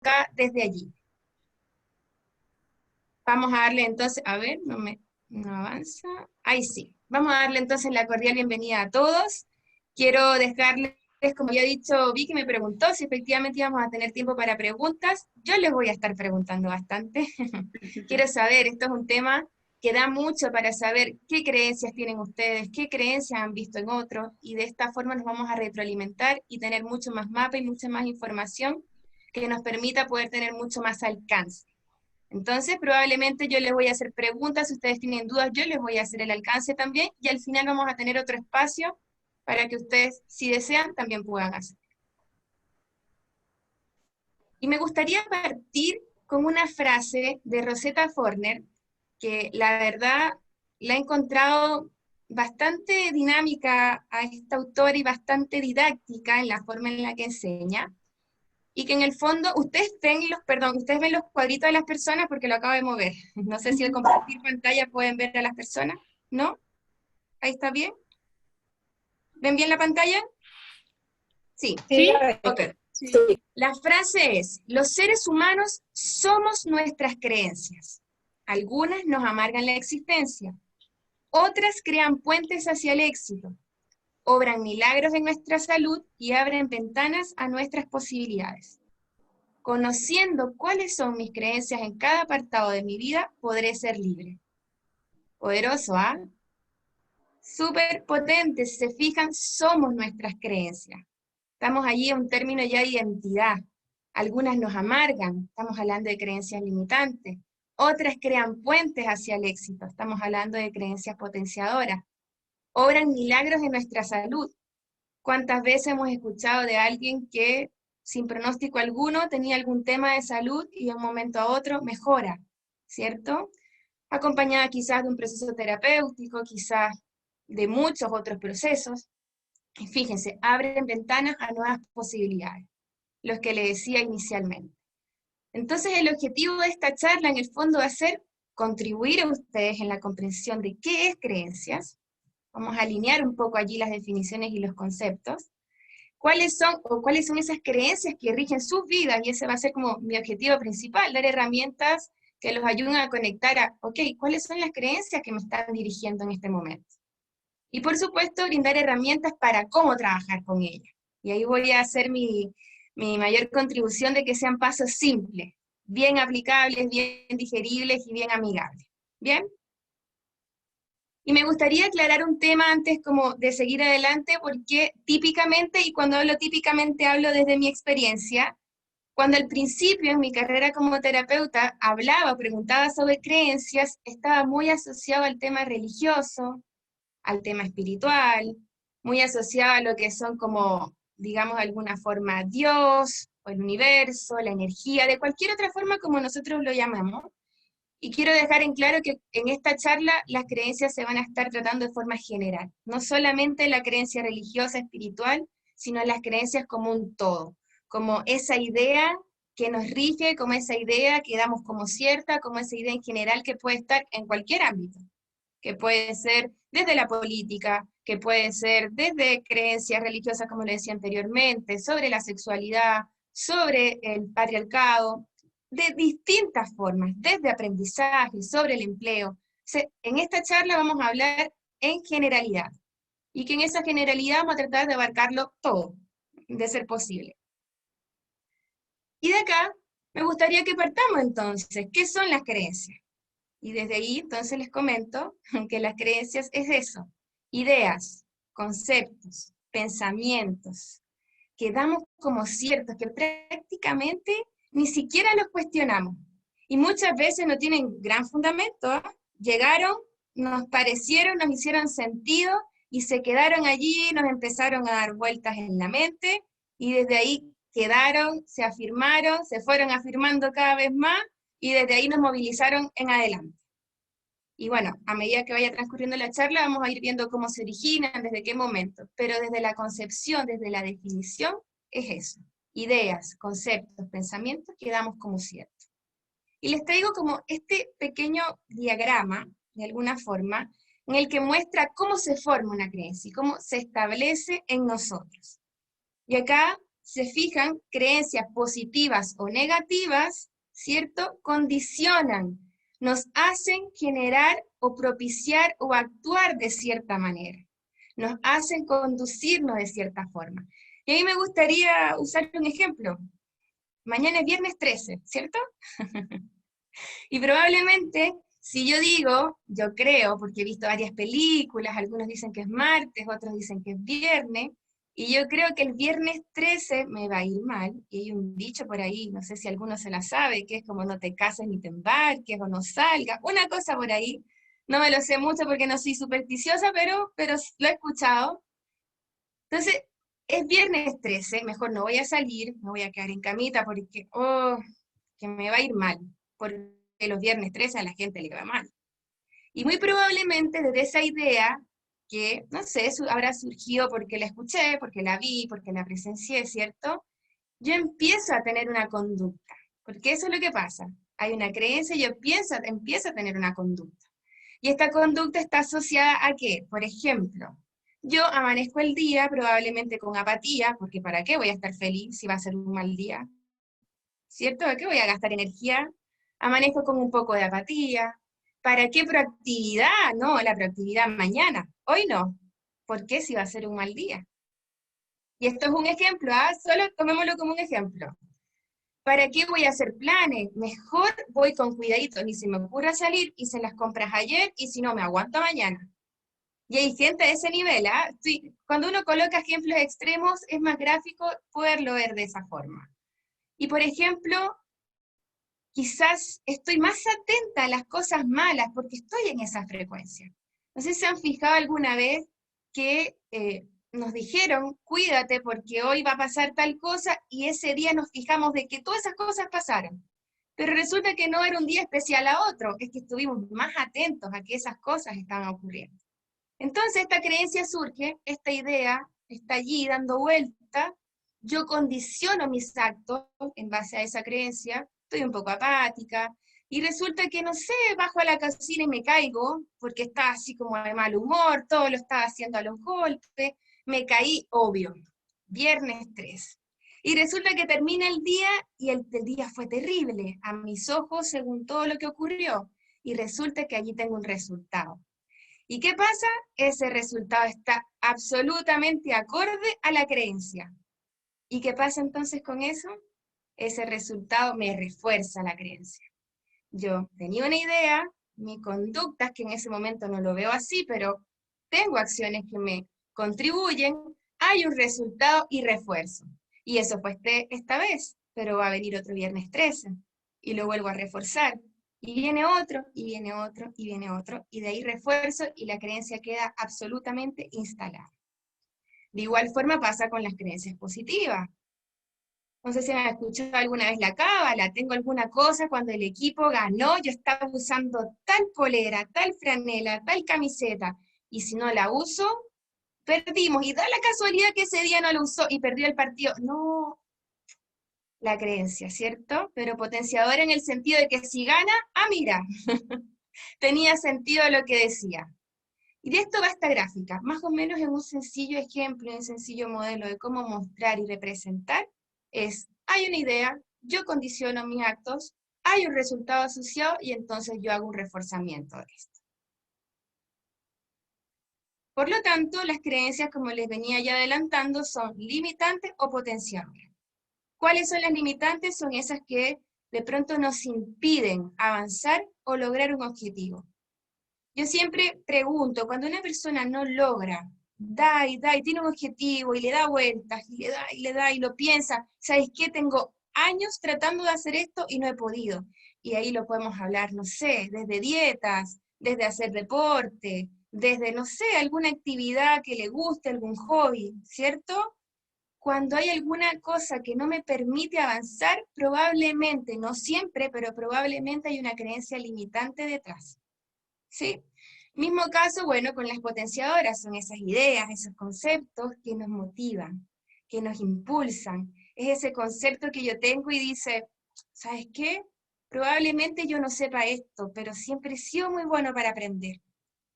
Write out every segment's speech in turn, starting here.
acá desde allí. Vamos a darle entonces, a ver, no avanza, ahí sí. Vamos a darle entonces la cordial bienvenida a todos. Quiero dejarles, como ya he dicho, Vicky me preguntó si efectivamente íbamos a tener tiempo para preguntas. Yo les voy a estar preguntando bastante. Quiero saber, esto es un tema que da mucho para saber qué creencias tienen ustedes, qué creencias han visto en otros, y de esta forma nos vamos a retroalimentar y tener mucho más mapa y mucha más información que nos permita poder tener mucho más alcance. Entonces, probablemente yo les voy a hacer preguntas, si ustedes tienen dudas, yo les voy a hacer el alcance también, y al final vamos a tener otro espacio para que ustedes, si desean, también puedan hacer. Y me gustaría partir con una frase de Rosetta Forner, que la verdad la he encontrado bastante dinámica a esta autora y bastante didáctica en la forma en la que enseña, y que en el fondo, ustedes ven los cuadritos de las personas porque lo acabo de mover. No sé si al compartir pantalla pueden ver a las personas, ¿no? ¿Ahí está bien? ¿Ven bien la pantalla? Sí. Sí, Ok. sí. La frase es: los seres humanos somos nuestras creencias. Algunas nos amargan la existencia, otras crean puentes hacia el éxito, obran milagros en nuestra salud y abren ventanas a nuestras posibilidades. Conociendo cuáles son mis creencias en cada apartado de mi vida, podré ser libre. Poderoso, ¿ah? Súper potente, si se fijan, somos nuestras creencias. Estamos allí en un término ya de identidad. Algunas nos amargan, estamos hablando de creencias limitantes. Otras crean puentes hacia el éxito, estamos hablando de creencias potenciadoras. Obran milagros en nuestra salud. ¿Cuántas veces hemos escuchado de alguien que sin pronóstico alguno tenía algún tema de salud y de un momento a otro mejora, ¿cierto? Acompañada quizás de un proceso terapéutico, quizás de muchos otros procesos. Y fíjense, abren ventanas a nuevas posibilidades, los que le decía inicialmente. Entonces el objetivo de esta charla en el fondo va a ser contribuir a ustedes en la comprensión de qué es creencias. Vamos a alinear un poco allí las definiciones y los conceptos. ¿Cuáles son esas creencias que rigen sus vidas? Y ese va a ser como mi objetivo principal, dar herramientas que los ayuden a conectar a, ok, ¿cuáles son las creencias que me están dirigiendo en este momento? Y por supuesto, brindar herramientas para cómo trabajar con ellas. Y ahí voy a hacer mi mayor contribución de que sean pasos simples, bien aplicables, bien digeribles y bien amigables. ¿Bien? Y me gustaría aclarar un tema antes como de seguir adelante, porque típicamente, y cuando hablo típicamente hablo desde mi experiencia, cuando al principio en mi carrera como terapeuta hablaba, preguntaba sobre creencias, estaba muy asociado al tema religioso, al tema espiritual, muy asociado a lo que son como, digamos de alguna forma, Dios, o el universo, la energía, de cualquier otra forma como nosotros lo llamamos. Y quiero dejar en claro que en esta charla las creencias se van a estar tratando de forma general, no solamente la creencia religiosa, espiritual, sino las creencias como un todo, como esa idea que nos rige, como esa idea que damos como cierta, como esa idea en general que puede estar en cualquier ámbito, que puede ser desde la política, que puede ser desde creencias religiosas, como le decía anteriormente, sobre la sexualidad, sobre el patriarcado, de distintas formas, desde aprendizaje, sobre el empleo. En esta charla vamos a hablar en generalidad, y que en esa generalidad vamos a tratar de abarcarlo todo, de ser posible. Y de acá me gustaría que partamos entonces, ¿qué son las creencias? Y desde ahí entonces les comento que las creencias es eso, ideas, conceptos, pensamientos, que damos como ciertos, que prácticamente ni siquiera los cuestionamos. Y muchas veces no tienen gran fundamento, ¿eh? Llegaron, nos parecieron, nos hicieron sentido y se quedaron allí, nos empezaron a dar vueltas en la mente y desde ahí quedaron, se afirmaron, se fueron afirmando cada vez más y desde ahí nos movilizaron en adelante. Y bueno, a medida que vaya transcurriendo la charla, vamos a ir viendo cómo se originan, desde qué momento. Pero desde la concepción, desde la definición, es eso. Ideas, conceptos, pensamientos que damos como ciertos. Y les traigo como este pequeño diagrama, de alguna forma, en el que muestra cómo se forma una creencia y cómo se establece en nosotros. Y acá se fijan, creencias positivas o negativas, ¿cierto? Condicionan, nos hacen generar o propiciar o actuar de cierta manera. Nos hacen conducirnos de cierta forma. Y a mí me gustaría usar un ejemplo. Mañana es viernes 13, ¿cierto? Y probablemente, si yo digo, yo creo, porque he visto varias películas, algunos dicen que es martes, otros dicen que es viernes, y yo creo que el viernes 13 me va a ir mal, y hay un dicho por ahí, no sé si alguno se la sabe, que es como no te cases ni te embarques, o no salgas, una cosa por ahí, no me lo sé mucho porque no soy supersticiosa, pero lo he escuchado. Entonces, es viernes 13, mejor no voy a salir, me voy a quedar en camita porque, oh, que me va a ir mal, porque los viernes 13 a la gente le va mal. Y muy probablemente desde esa idea, que, no sé, habrá surgido porque la escuché, porque la vi, porque la presencié, ¿cierto? Yo empiezo a tener una conducta, porque eso es lo que pasa. Hay una creencia y yo empiezo a tener una conducta. Y esta conducta está asociada a qué? Por ejemplo, yo amanezco el día probablemente con apatía, porque ¿para qué voy a estar feliz si va a ser un mal día? ¿Cierto? ¿A qué voy a gastar energía? Amanezco con un poco de apatía. ¿Para qué proactividad? No, la proactividad mañana. Hoy no. ¿Por qué si va a ser un mal día? Y esto es un ejemplo, ¿ah? Solo tomémoslo como un ejemplo. ¿Para qué voy a hacer planes? Mejor voy con cuidadito, ni se me ocurra salir, hice las compras ayer y si no me aguanto mañana. Y hay gente a ese nivel, ¿ah? Sí, cuando uno coloca ejemplos extremos es más gráfico poderlo ver de esa forma. Y por ejemplo, quizás estoy más atenta a las cosas malas porque estoy en esa frecuencia. No sé si se han fijado alguna vez que nos dijeron, cuídate porque hoy va a pasar tal cosa, y ese día nos fijamos de que todas esas cosas pasaron. Pero resulta que no era un día especial a otro, es que estuvimos más atentos a que esas cosas estaban ocurriendo. Entonces esta creencia surge, esta idea está allí dando vuelta, yo condiciono mis actos en base a esa creencia, estoy un poco apática, y resulta que, no sé, bajo a la cocina y me caigo, porque estaba así como de mal humor, todo lo estaba haciendo a los golpes, me caí, obvio, viernes 3. Y resulta que termina el día y el día fue terrible a mis ojos según todo lo que ocurrió, y resulta que allí tengo un resultado. ¿Y qué pasa? Ese resultado está absolutamente acorde a la creencia. ¿Y qué pasa entonces con eso? Ese resultado me refuerza la creencia. Yo tenía una idea, mi conducta es que en ese momento no lo veo así, pero tengo acciones que me contribuyen, hay un resultado y refuerzo. Y eso fue esta vez, pero va a venir otro viernes 13 y lo vuelvo a reforzar. Y viene otro, y viene otro, y viene otro, y de ahí refuerzo y la creencia queda absolutamente instalada. De igual forma pasa con las creencias positivas. No sé si me han escuchado alguna vez la cábala, tengo alguna cosa cuando el equipo ganó, yo estaba usando tal polera, tal franela, tal camiseta, y si no la uso, perdimos, y da la casualidad que ese día no lo usó y perdió el partido. No, la creencia, ¿cierto? Pero potenciadora en el sentido de que si gana, mira, tenía sentido lo que decía. Y de esto va esta gráfica, más o menos en un sencillo ejemplo, en un sencillo modelo de cómo mostrar y representar, hay una idea, yo condiciono mis actos, hay un resultado asociado y entonces yo hago un reforzamiento de esto. Por lo tanto, las creencias, como les venía ya adelantando, son limitantes o potenciadoras. ¿Cuáles son las limitantes? Son esas que de pronto nos impiden avanzar o lograr un objetivo. Yo siempre pregunto, cuando una persona no logra, da y tiene un objetivo y le da vueltas, y le da y le da y lo piensa, ¿sabes qué? Tengo años tratando de hacer esto y no he podido. Y ahí lo podemos hablar, no sé, desde dietas, desde hacer deporte, desde, no sé, alguna actividad que le guste, algún hobby, ¿cierto? Cuando hay alguna cosa que no me permite avanzar, probablemente, no siempre, pero probablemente hay una creencia limitante detrás. ¿Sí? Mismo caso, bueno, con las potenciadoras, son esas ideas, esos conceptos que nos motivan, que nos impulsan. Es ese concepto que yo tengo y dice, ¿sabes qué? Probablemente yo no sepa esto, pero siempre he sido muy bueno para aprender.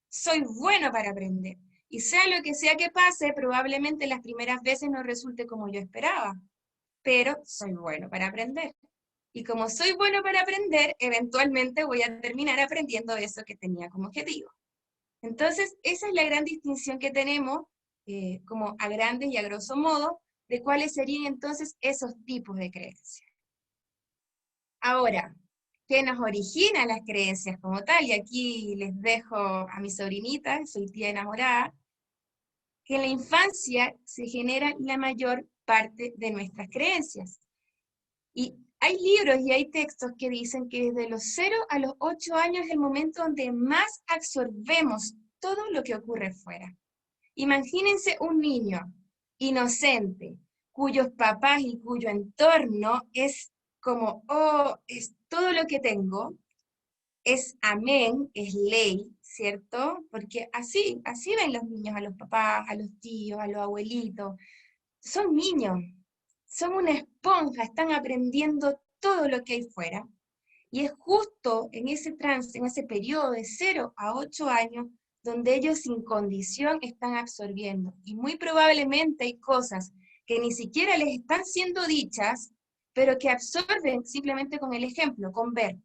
Soy bueno para aprender. Y sea lo que sea que pase, probablemente las primeras veces no resulte como yo esperaba. pero soy bueno para aprender. Y como soy bueno para aprender, eventualmente voy a terminar aprendiendo eso que tenía como objetivo. Entonces, esa es la gran distinción que tenemos, como a grandes y a grosso modo, de cuáles serían entonces esos tipos de creencias. Ahora, ¿qué nos origina las creencias como tal? Y aquí les dejo a mi sobrinita, soy tía enamorada, que en la infancia se genera la mayor parte de nuestras creencias. Y hay libros y hay textos que dicen que desde los 0 a los 8 años es el momento donde más absorbemos todo lo que ocurre fuera. Imagínense un niño inocente, cuyos papás y cuyo entorno es como, oh, es todo lo que tengo, es amén, es ley, ¿cierto? Porque así ven los niños a los papás, a los tíos, a los abuelitos. Son niños, son una esponja, están aprendiendo todo lo que hay fuera. Y es justo en ese trance, en ese periodo de 0 a 8 años, donde ellos sin condición están absorbiendo. Y muy probablemente hay cosas que ni siquiera les están siendo dichas, pero que absorben simplemente con el ejemplo, con ver.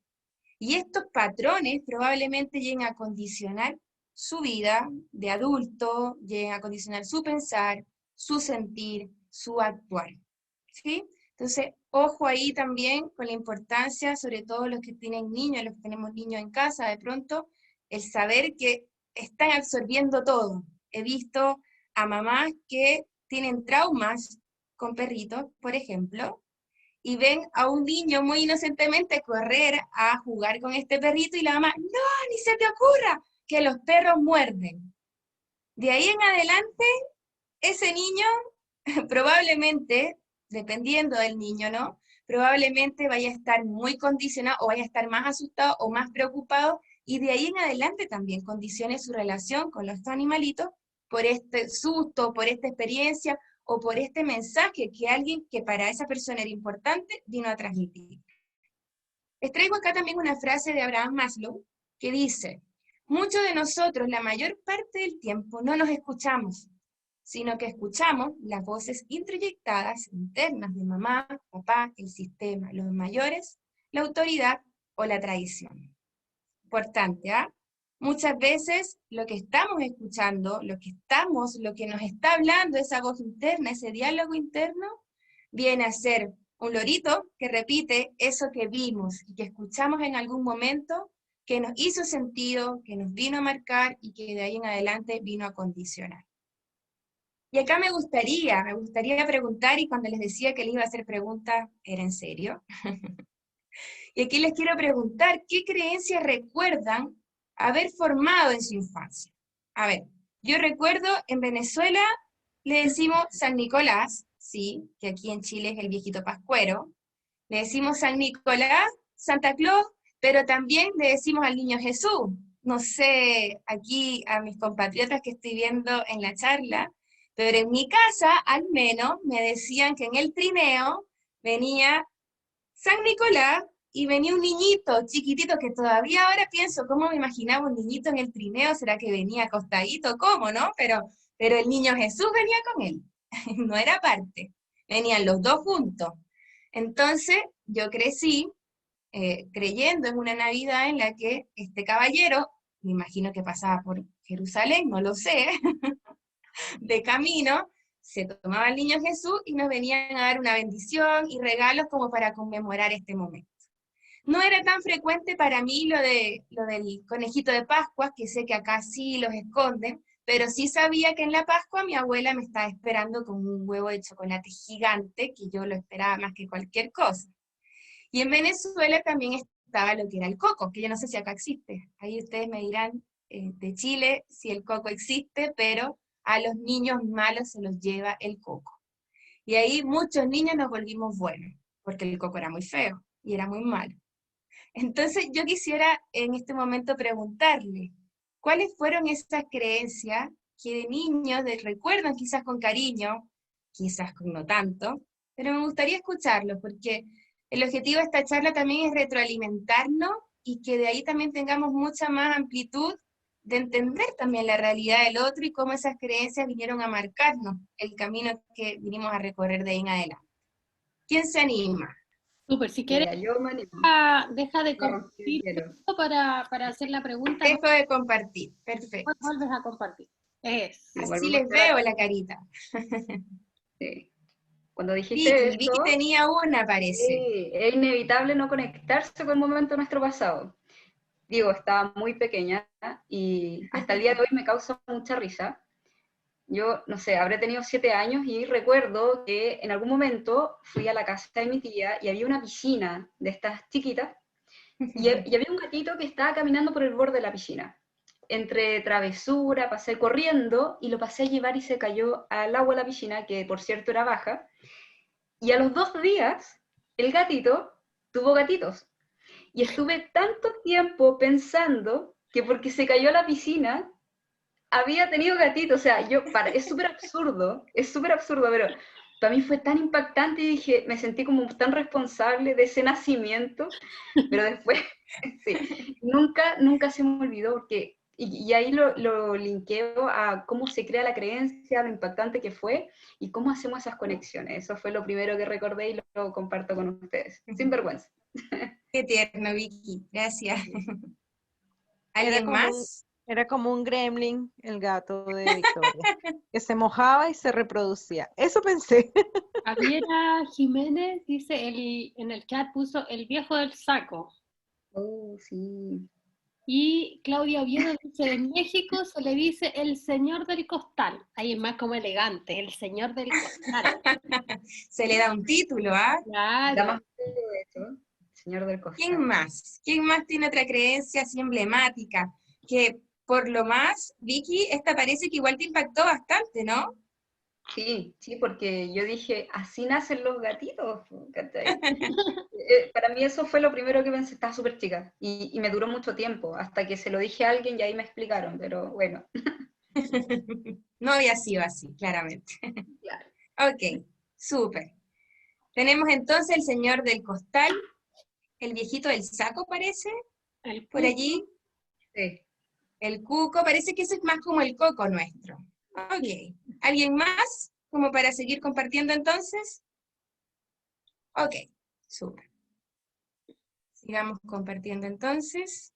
Y estos patrones probablemente lleguen a condicionar su vida de adulto, lleguen a condicionar su pensar, su sentir, su actuar. ¿Sí? Entonces, ojo ahí también con la importancia, sobre todo los que tienen niños, los que tenemos niños en casa, de pronto, el saber que están absorbiendo todo. He visto a mamás que tienen traumas con perritos, por ejemplo, y ven a un niño muy inocentemente correr a jugar con este perrito y la mamá, no, ni se te ocurra que los perros muerden. De ahí en adelante, ese niño probablemente, dependiendo del niño, ¿no? Probablemente vaya a estar muy condicionado o vaya a estar más asustado o más preocupado y de ahí en adelante también condicione su relación con los animalitos por este susto, por esta experiencia o por este mensaje que alguien que para esa persona era importante vino a transmitir. Les traigo acá también una frase de Abraham Maslow que dice, muchos de nosotros la mayor parte del tiempo no nos escuchamos, sino que escuchamos las voces introyectadas internas de mamá, papá, el sistema, los mayores, la autoridad o la tradición. Importante, ¿ah? Muchas veces lo que estamos escuchando, lo que nos está hablando, esa voz interna, ese diálogo interno, viene a ser un lorito que repite eso que vimos y que escuchamos en algún momento, que nos hizo sentido, que nos vino a marcar y que de ahí en adelante vino a condicionar. Y acá me gustaría preguntar, y cuando les decía que les iba a hacer preguntas, ¿era en serio? Y aquí les quiero preguntar, ¿qué creencias recuerdan haber formado en su infancia? A ver, yo recuerdo en Venezuela le decimos San Nicolás, sí, que aquí en Chile es el viejito pascuero. Le decimos San Nicolás, Santa Claus, pero también le decimos al niño Jesús. No sé, aquí a mis compatriotas que estoy viendo en la charla, pero en mi casa al menos me decían que en el trineo venía San Nicolás y venía un niñito chiquitito que todavía ahora pienso, ¿cómo me imaginaba un niñito en el trineo? ¿Será que venía acostadito? ¿Cómo, no? Pero el niño Jesús venía con él, no era aparte, venían los dos juntos. Entonces yo crecí creyendo en una Navidad en la que este caballero, me imagino que pasaba por Jerusalén, no lo sé, de camino, se tomaba el niño Jesús y nos venían a dar una bendición y regalos como para conmemorar este momento. No era tan frecuente para mí lo del conejito de Pascua, que sé que acá sí los esconden, pero sí sabía que en la Pascua mi abuela me estaba esperando con un huevo de chocolate gigante, que yo lo esperaba más que cualquier cosa. Y en Venezuela también estaba lo que era el coco, que yo no sé si acá existe. Ahí ustedes me dirán de Chile si el coco existe, pero a los niños malos se los lleva el coco. Y ahí muchos niños nos volvimos buenos, porque el coco era muy feo y era muy malo. Entonces yo quisiera en este momento preguntarle, ¿cuáles fueron esas creencias que de niños recuerdan quizás con cariño, quizás con no tanto, pero me gustaría escucharlo porque el objetivo de esta charla también es retroalimentarnos y que de ahí también tengamos mucha más amplitud de entender también la realidad del otro y cómo esas creencias vinieron a marcarnos el camino que vinimos a recorrer de ahí en adelante. ¿Quién se anima? Súper, si quieres, Mira, yo me animo. deja de Me rompí el compartir hielo. para hacer la pregunta, Dejo de compartir, después perfecto. vuelves a compartir. Es. Sí, Así volvemos a les hacer veo acá. la carita. Sí. Cuando dijiste Vicky eso, tenía una, parece. sí, es inevitable no conectarse con el momento de nuestro pasado. Digo, estaba muy pequeña y hasta el día de hoy me causa mucha risa. Yo, no sé, habré tenido 7 años y recuerdo que en algún momento fui a la casa de mi tía y había una piscina de estas chiquitas y había un gatito que estaba caminando por el borde de la piscina. Entre travesura, pasé corriendo y lo pasé a llevar y se cayó al agua de la piscina, que por cierto era baja. Y a los 2 días, el gatito tuvo gatitos. Y estuve tanto tiempo pensando que porque se cayó a la piscina, había tenido gatitos. O sea, es súper absurdo, pero para mí fue tan impactante y dije, me sentí como tan responsable de ese nacimiento, pero después, sí, nunca se me olvidó, porque, y ahí lo linkeo a cómo se crea la creencia, lo impactante que fue, y cómo hacemos esas conexiones. Eso fue lo primero que recordé y lo comparto con ustedes, sin vergüenza. Qué tierno, Vicky, gracias. Era ¿Alguien como más? era como un gremlin, el gato de Victoria, que se mojaba y se reproducía. Eso pensé. Javiera Jiménez dice en el chat, puso el viejo del saco. Oh, sí. Y Claudia Oviedo dice, en México se le dice el señor del costal. Ahí es más como elegante, el señor del costal. Se le da un título, ¿ah? Da Claro. más feo de hecho, señor del ¿Quién costal. más? ¿Quién más tiene otra creencia así emblemática? Que por lo más, Vicky, esta parece que igual te impactó bastante, ¿no? Sí, sí, porque yo dije, así nacen los gatitos, ¿cachai? Para mí eso fue lo primero que pensé, estaba súper chica, y me duró mucho tiempo, hasta que se lo dije a alguien y ahí me explicaron, pero bueno. No había sido así, claramente. Claro. Ok, súper. Tenemos entonces el señor del costal, el viejito del saco, parece, El por cuco. allí. Sí. El cuco, parece que ese es más como el coco nuestro. Ok. ¿Alguien más? Como para seguir compartiendo entonces. Ok, súper. Sigamos compartiendo entonces.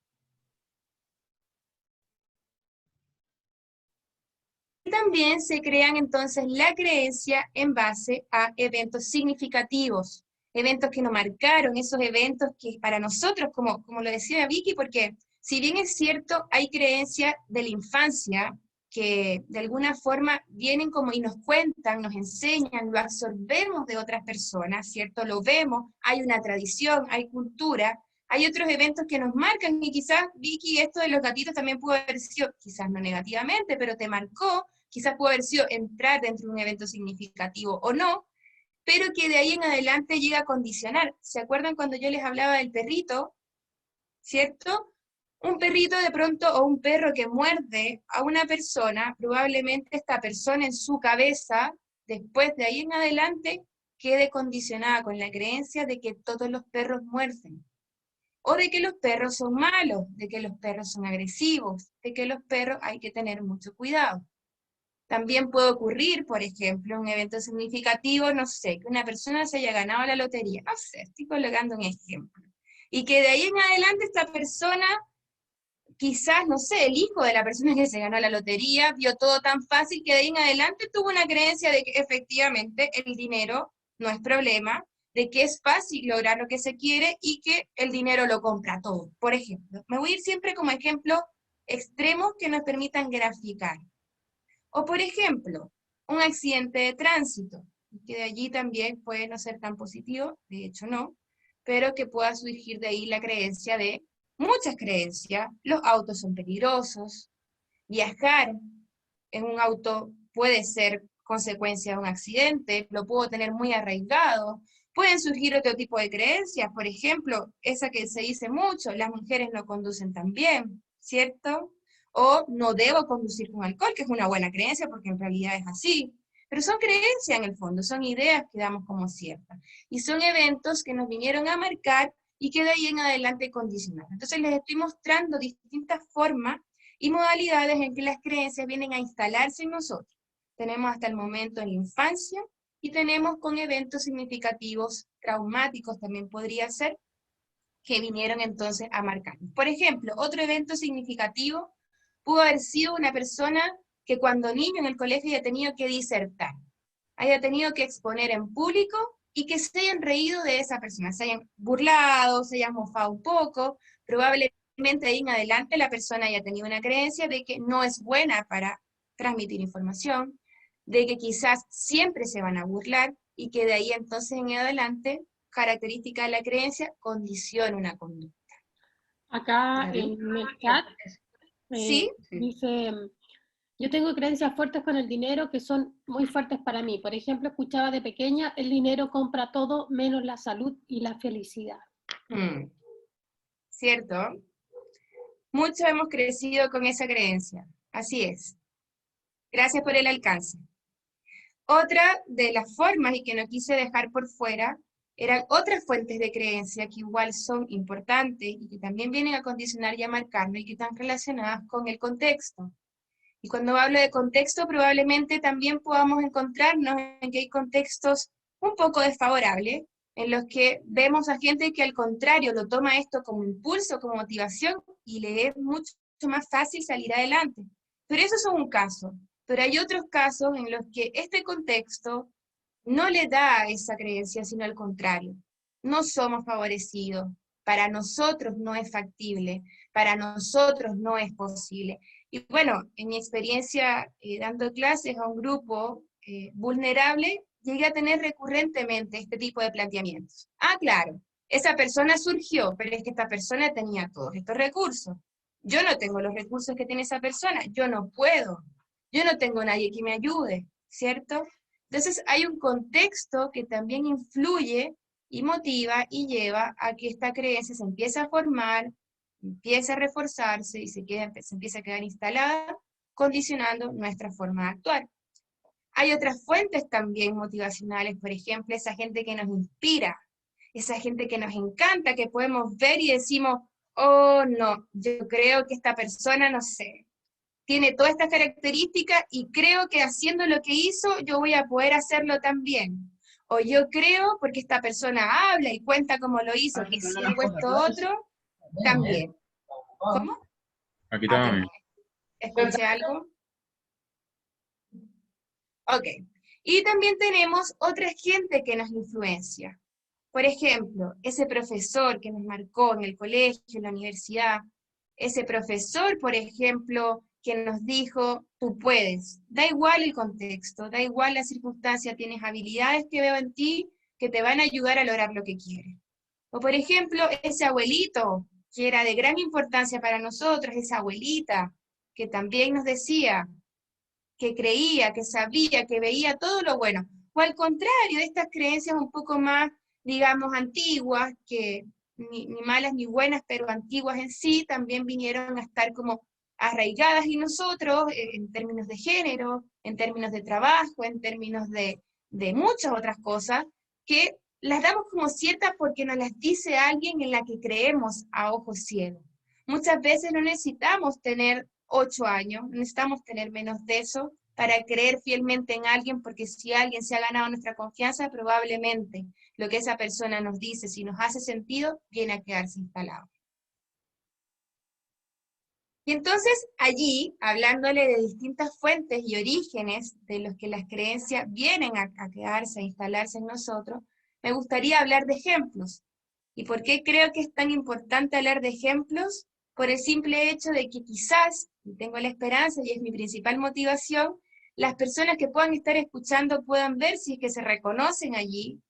Y también se crean entonces la creencia en base a eventos significativos, eventos que nos marcaron, esos eventos que para nosotros, como lo decía Vicky, porque si bien es cierto, hay creencias de la infancia que de alguna forma vienen como y nos cuentan, nos enseñan, lo absorbemos de otras personas, ¿cierto? Lo vemos, hay una tradición, hay cultura, hay otros eventos que nos marcan y quizás, Vicky, esto de los gatitos también pudo haber sido, quizás no negativamente, pero te marcó, quizás pudo haber sido entrar dentro de un evento significativo o no, pero que de ahí en adelante llega a condicionar. ¿Se acuerdan cuando yo les hablaba del perrito? ¿Cierto? Un perrito de pronto o un perro que muerde a una persona, probablemente esta persona en su cabeza, después de ahí en adelante, quede condicionada con la creencia de que todos los perros muerden. O de que los perros son malos, de que los perros son agresivos, de que los perros hay que tener mucho cuidado. También puede ocurrir, por ejemplo, un evento significativo, no sé, que una persona se haya ganado la lotería, no sé, estoy colocando un ejemplo. Y que de ahí en adelante esta persona, quizás, no sé, el hijo de la persona que se ganó la lotería, vio todo tan fácil que de ahí en adelante tuvo una creencia de que efectivamente el dinero no es problema, de que es fácil lograr lo que se quiere y que el dinero lo compra todo. Por ejemplo, me voy a ir siempre como ejemplos extremos que nos permitan graficar. O por ejemplo, un accidente de tránsito, que de allí también puede no ser tan positivo, de hecho no, pero que pueda surgir de ahí la creencia de, muchas creencias, los autos son peligrosos, viajar en un auto puede ser consecuencia de un accidente, lo puedo tener muy arraigado, pueden surgir otro tipo de creencias, por ejemplo, esa que se dice mucho, las mujeres no conducen tan bien, ¿cierto? O no debo conducir con alcohol, que es una buena creencia porque en realidad es así. Pero son creencias en el fondo, son ideas que damos como ciertas. Y son eventos que nos vinieron a marcar y que de ahí en adelante condicionaron. Entonces les estoy mostrando distintas formas y modalidades en que las creencias vienen a instalarse en nosotros. Tenemos hasta el momento en la infancia, y tenemos con eventos significativos traumáticos, también podría ser, que vinieron entonces a marcarnos. Por ejemplo, otro evento significativo pudo haber sido una persona que cuando niño en el colegio haya tenido que disertar, haya tenido que exponer en público y que se hayan reído de esa persona, se hayan burlado, se hayan mofado un poco, probablemente ahí en adelante la persona haya tenido una creencia de que no es buena para transmitir información, de que quizás siempre se van a burlar y que de ahí entonces en adelante, característica de la creencia, condiciona una conducta. Acá ¿Gaby? en el chat ¿Sí? dice, yo tengo creencias fuertes con el dinero que son muy fuertes para mí. Por ejemplo, escuchaba de pequeña, el dinero compra todo menos la salud y la felicidad. ¿Cierto? Muchos hemos crecido con esa creencia. Así es. Gracias por el alcance. Otra de las formas, y que no quise dejar por fuera, eran otras fuentes de creencia que igual son importantes y que también vienen a condicionar y a marcarnos y que están relacionadas con el contexto. Y cuando hablo de contexto, probablemente también podamos encontrarnos en que hay contextos un poco desfavorables, en los que vemos a gente que al contrario lo toma esto como impulso, como motivación, y le es mucho más fácil salir adelante. Pero eso es un caso. Pero hay otros casos en los que este contexto no le da esa creencia, sino al contrario. No somos favorecidos. Para nosotros no es factible. Para nosotros no es posible. Y bueno, en mi experiencia dando clases a un grupo vulnerable, llegué a tener recurrentemente este tipo de planteamientos. Ah, claro, esa persona surgió, pero es que esta persona tenía todos estos recursos. Yo no tengo los recursos que tiene esa persona, yo no puedo. Yo no tengo nadie que me ayude, ¿cierto? Entonces hay un contexto que también influye y motiva y lleva a que esta creencia se empiece a formar, empieza a reforzarse y se empieza a quedar instalada, condicionando nuestra forma de actuar. Hay otras fuentes también motivacionales, por ejemplo, esa gente que nos inspira, esa gente que nos encanta, que podemos ver y decimos, oh no, yo creo que esta persona, no sé, tiene todas estas características y creo que haciendo lo que hizo yo voy a poder hacerlo también. O yo creo, porque esta persona habla y cuenta cómo lo hizo, que si hago esto otro, también. ¿Cómo? Aquí Ah, también. ¿escuché algo? Ok. Y también tenemos otra gente que nos influencia. Por ejemplo, ese profesor que nos marcó en el colegio, en la universidad, ese profesor, por ejemplo, que nos dijo, tú puedes. Da igual el contexto, da igual la circunstancia, tienes habilidades que veo en ti que te van a ayudar a lograr lo que quieres. O por ejemplo, ese abuelito, que era de gran importancia para nosotros, esa abuelita, que también nos decía, que creía, que sabía, que veía todo lo bueno. O al contrario, de estas creencias un poco más, digamos, antiguas, que ni malas ni buenas, pero antiguas en sí, también vinieron a estar como arraigadas en nosotros, en términos de género, en términos de trabajo, en términos de muchas otras cosas, que las damos como ciertas porque nos las dice alguien en la que creemos a ojos ciegos. Muchas veces no necesitamos tener 8 años, necesitamos tener menos de eso para creer fielmente en alguien, porque si alguien se ha ganado nuestra confianza, probablemente lo que esa persona nos dice, si nos hace sentido, viene a quedarse instalado. Y entonces allí, hablándole de distintas fuentes y orígenes de los que las creencias vienen a quedarse, a instalarse en nosotros, me gustaría hablar de ejemplos. ¿Y por qué creo que es tan importante hablar de ejemplos? Por el simple hecho de que quizás, y tengo la esperanza y es mi principal motivación, las personas que puedan estar escuchando puedan ver si es que se reconocen allí,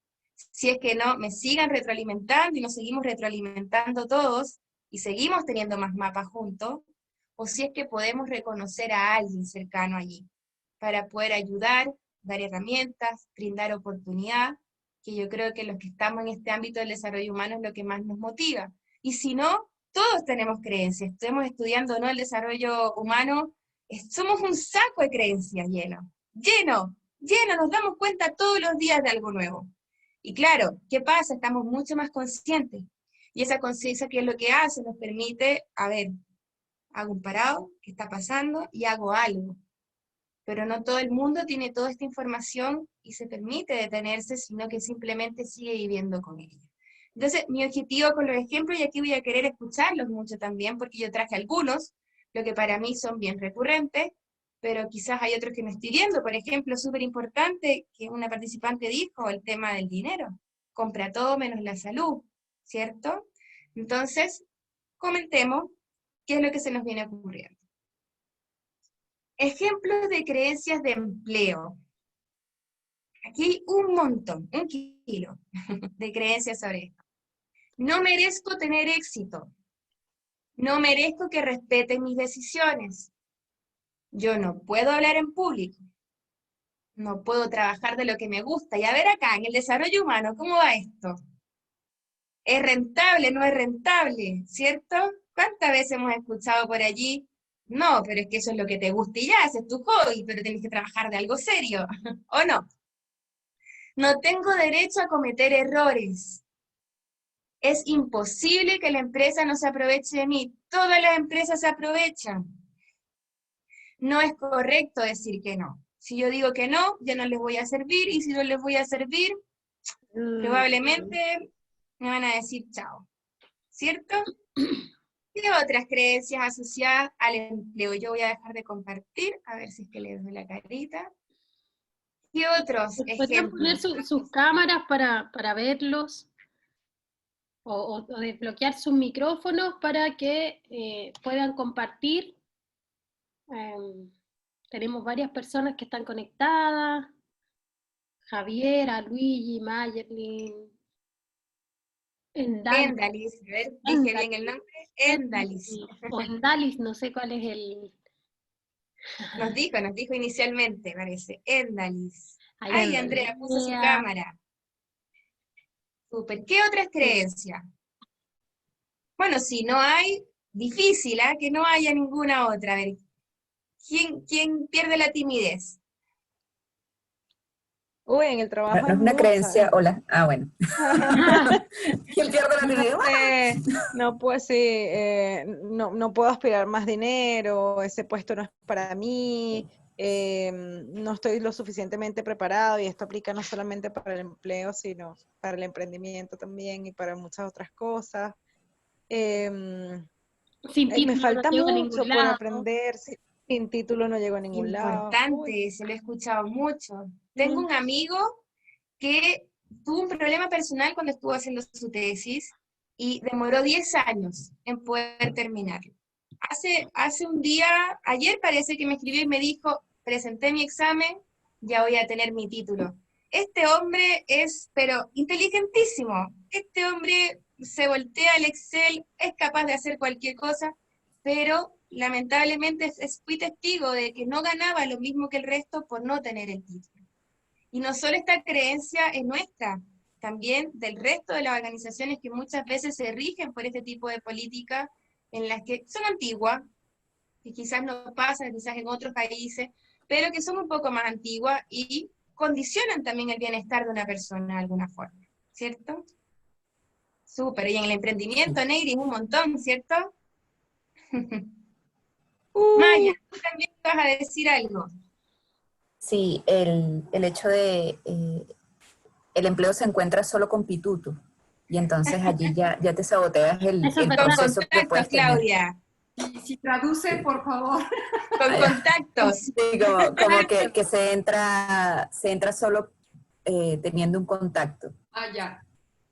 si es que no, me sigan retroalimentando y nos seguimos retroalimentando todos y seguimos teniendo más mapas juntos, o si es que podemos reconocer a alguien cercano allí, para poder ayudar, dar herramientas, brindar oportunidad, que yo creo que los que estamos en este ámbito del desarrollo humano es lo que más nos motiva. Y si no, todos tenemos creencias, estemos estudiando o no el desarrollo humano, somos un saco de creencias lleno, nos damos cuenta todos los días de algo nuevo. Y claro, ¿qué pasa? Estamos mucho más conscientes. Y esa conciencia, ¿qué es lo que hace? Nos permite, a ver, hago un parado, ¿qué está pasando? Y hago algo. pero no todo el mundo tiene toda esta información y se permite detenerse, sino que simplemente sigue viviendo con ella. Entonces, mi objetivo con los ejemplos, y aquí voy a querer escucharlos mucho también, porque yo traje algunos, lo que para mí son bien recurrentes, pero quizás hay otros que no estoy viendo. Por ejemplo, súper importante que una participante dijo, el tema del dinero. Compra todo menos la salud, ¿cierto? Entonces, comentemos qué es lo que se nos viene ocurriendo. Ejemplos de creencias de empleo. Aquí hay un montón, un kilo de creencias sobre esto. No merezco tener éxito. No merezco que respeten mis decisiones. Yo no puedo hablar en público. No puedo trabajar de lo que me gusta. Y a ver acá, en el desarrollo humano, ¿cómo va esto? ¿Es rentable? ¿No es rentable? ¿Cierto? ¿Cuántas veces hemos escuchado por allí? No, pero es que eso es lo que te gusta y ya, ese es tu hobby, pero tienes que trabajar de algo serio, ¿o no? No tengo derecho a cometer errores. Es imposible que la empresa no se aproveche de mí. Todas las empresas se aprovechan. No es correcto decir que no. Si yo digo que no, ya no les voy a servir, y si no les voy a servir, probablemente me van a decir chao. ¿Cierto? ¿Qué otras creencias asociadas al empleo? Yo voy a dejar de compartir, a ver si es que les doy la carita. ¿Qué otros ¿Podrían poner ejemplos? sus cámaras para verlos? O desbloquear sus micrófonos para que puedan compartir. Tenemos varias personas que están conectadas. Javiera, Luigi, Mayerlin, Endalis. Endalis, a ver, dije bien el nombre. Endalis. O Endalis, no sé cuál es el... Nos dijo inicialmente, parece. Endalis. Ahí Ay, está. Andrea, puso su cámara. Súper. ¿Qué otras creencias? Bueno, si no hay, difícil, ¿eh? Que no haya ninguna otra. A ver, ¿quién pierde la timidez? Uy, en el trabajo No hay es una muchas. creencia, hola, bueno. ¿Quién pierde la timidez? No, pues sí, no puedo aspirar más dinero, ese puesto no es para mí, no estoy lo suficientemente preparado, y esto aplica no solamente para el empleo, sino para el emprendimiento también y para muchas otras cosas. Sin Me título falta no llego a mucho ningún por lado. aprender, sin título no llego a ningún lado. Importante, se lo he escuchado mucho. Tengo Mm. un amigo que tuvo un problema personal cuando estuvo haciendo su tesis y demoró 10 años en poder terminarlo. Hace un día, ayer parece que me escribió y me dijo, presenté mi examen, ya voy a tener mi título. Este hombre es, pero inteligentísimo. Este hombre se voltea al Excel, es capaz de hacer cualquier cosa, pero lamentablemente fui testigo de que no ganaba lo mismo que el resto por no tener el título. Y no solo esta creencia es nuestra, también del resto de las organizaciones que muchas veces se rigen por este tipo de políticas en las que son antiguas, que quizás no pasa, quizás en otros países, pero que son un poco más antiguas y condicionan también el bienestar de una persona de alguna forma, ¿cierto? Súper, y en el emprendimiento, Neyri, un montón, ¿cierto? Maya, tú también vas a decir algo. Sí, el hecho de el empleo se encuentra solo con pituto, y entonces allí ya te saboteas el Eso es verdad. Con proceso que contactos, puedes tener. Claudia. Si traduce, Sí. por favor. Con contactos. Sí, como que se entra solo teniendo un contacto. Ah, ya.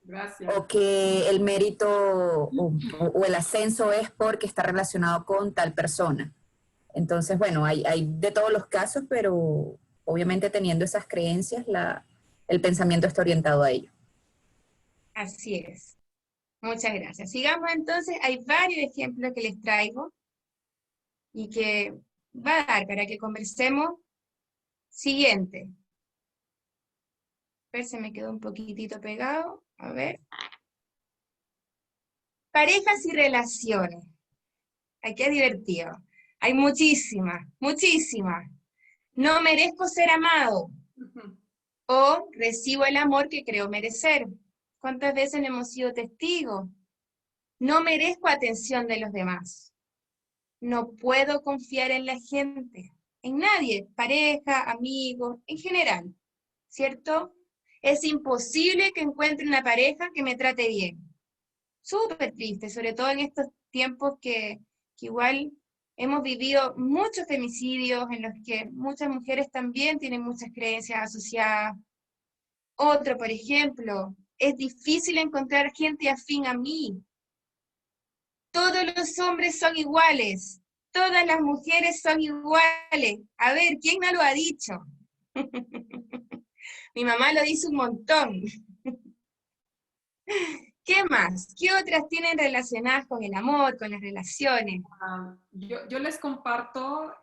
Gracias. O que el mérito o el ascenso es porque está relacionado con tal persona. Entonces, bueno, hay de todos los casos, pero obviamente teniendo esas creencias, el pensamiento está orientado a ello. Así es. Muchas gracias. Sigamos entonces, hay varios ejemplos que les traigo y que va a dar para que conversemos. Siguiente. A ver, se me quedó un poquitito pegado. A ver. Parejas y relaciones. Aquí es divertido. Hay muchísimas, muchísimas. No merezco ser amado. O recibo el amor que creo merecer. ¿Cuántas veces hemos sido testigos? No merezco atención de los demás. No puedo confiar en la gente. en nadie, pareja, amigos, en general, ¿cierto? Es imposible que encuentre una pareja que me trate bien. Súper triste, sobre todo en estos tiempos que igual hemos vivido muchos femicidios en los que muchas mujeres también tienen muchas creencias asociadas. Otro, por ejemplo, es difícil encontrar gente afín a mí. Todos los hombres son iguales, todas las mujeres son iguales. A ver, ¿quién no lo ha dicho? Mi mamá lo dice un montón. ¿Qué más? ¿Qué otras tienen relacionadas con el amor, con las relaciones? Yo les comparto,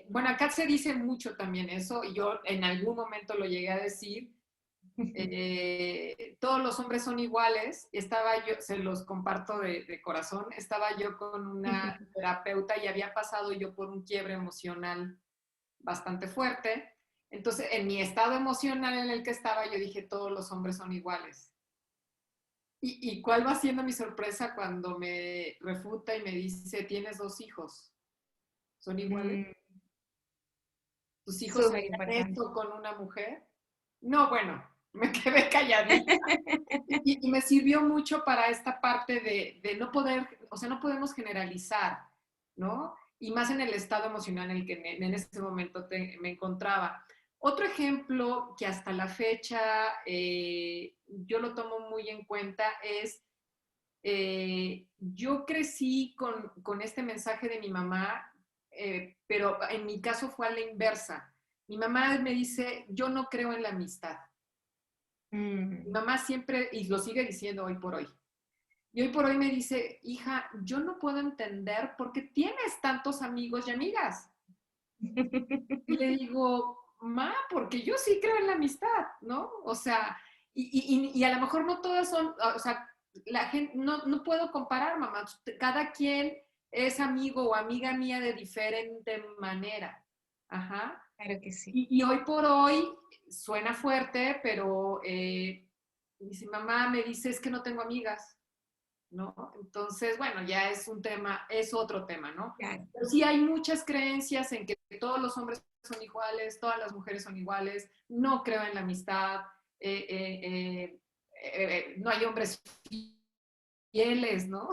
bueno, acá se dice mucho también eso, y yo en algún momento lo llegué a decir, todos los hombres son iguales. Estaba yo, se los comparto de corazón, estaba yo con una terapeuta y había pasado yo por un quiebre emocional bastante fuerte. Entonces, en mi estado emocional en el que estaba, yo dije, todos los hombres son iguales. ¿Y cuál va siendo mi sorpresa cuando me refuta y me dice, tienes 2 hijos? ¿Son iguales? ¿Tus hijos Súper hacen importante. esto con una mujer? No, bueno, me quedé calladita. Y me sirvió mucho para esta parte de no poder, o sea, no podemos generalizar, ¿no? Y más en el estado emocional en el que en ese momento me encontraba. Otro ejemplo que hasta la fecha yo lo tomo muy en cuenta es, yo crecí con este mensaje de mi mamá, pero en mi caso fue a la inversa. Mi mamá me dice, yo no creo en la amistad. Mi mamá siempre, y lo sigue diciendo hoy por hoy, y hoy por hoy me dice, hija, yo no puedo entender por qué tienes tantos amigos y amigas. Y le digo, ma, porque yo sí creo en la amistad, ¿no? O sea, y a lo mejor no todas son, o sea, la gente, no puedo comparar, mamá. Cada quien es amigo o amiga mía de diferente manera. Ajá. Claro que sí. Y hoy por hoy suena fuerte, pero si mamá me dice, es que no tengo amigas, ¿no? Entonces, bueno, ya es un tema, es otro tema, ¿no? Claro. Pero sí hay muchas creencias en que todos los hombres son iguales, todas las mujeres son iguales, no creo en la amistad, no hay hombres fieles, ¿no?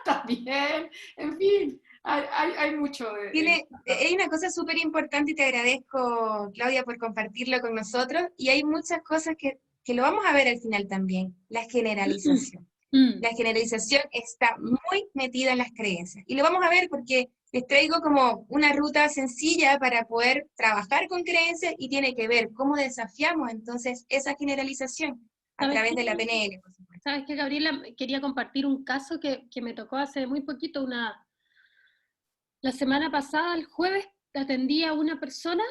También, en fin, hay mucho de... Hay una cosa súper importante y te agradezco, Claudia, por compartirlo con nosotros, y hay muchas cosas que lo vamos a ver al final también, la generalización. La generalización está muy metida en las creencias. Y lo vamos a ver porque les traigo como una ruta sencilla para poder trabajar con creencias y tiene que ver cómo desafiamos entonces esa generalización a través de la PNL, por supuesto. ¿Sabes qué, Gabriela? Quería compartir un caso que me tocó hace muy poquito. La semana pasada, el jueves, atendí a una persona,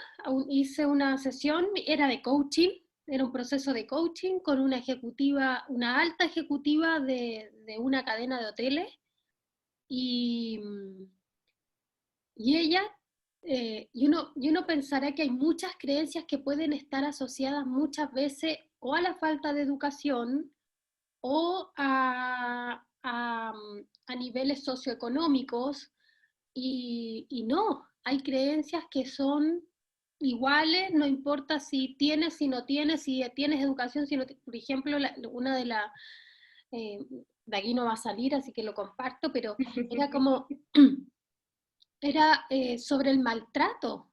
hice una sesión, era de coaching. Era un proceso de coaching con una ejecutiva, una alta ejecutiva de una cadena de hoteles, y ella, y uno pensará que hay muchas creencias que pueden estar asociadas muchas veces o a la falta de educación o a niveles socioeconómicos, y no, hay creencias que son iguales, no importa si tienes, si no tienes, si tienes educación, si no, por ejemplo, una de las, de aquí no va a salir, así que lo comparto, pero era como, era sobre el maltrato,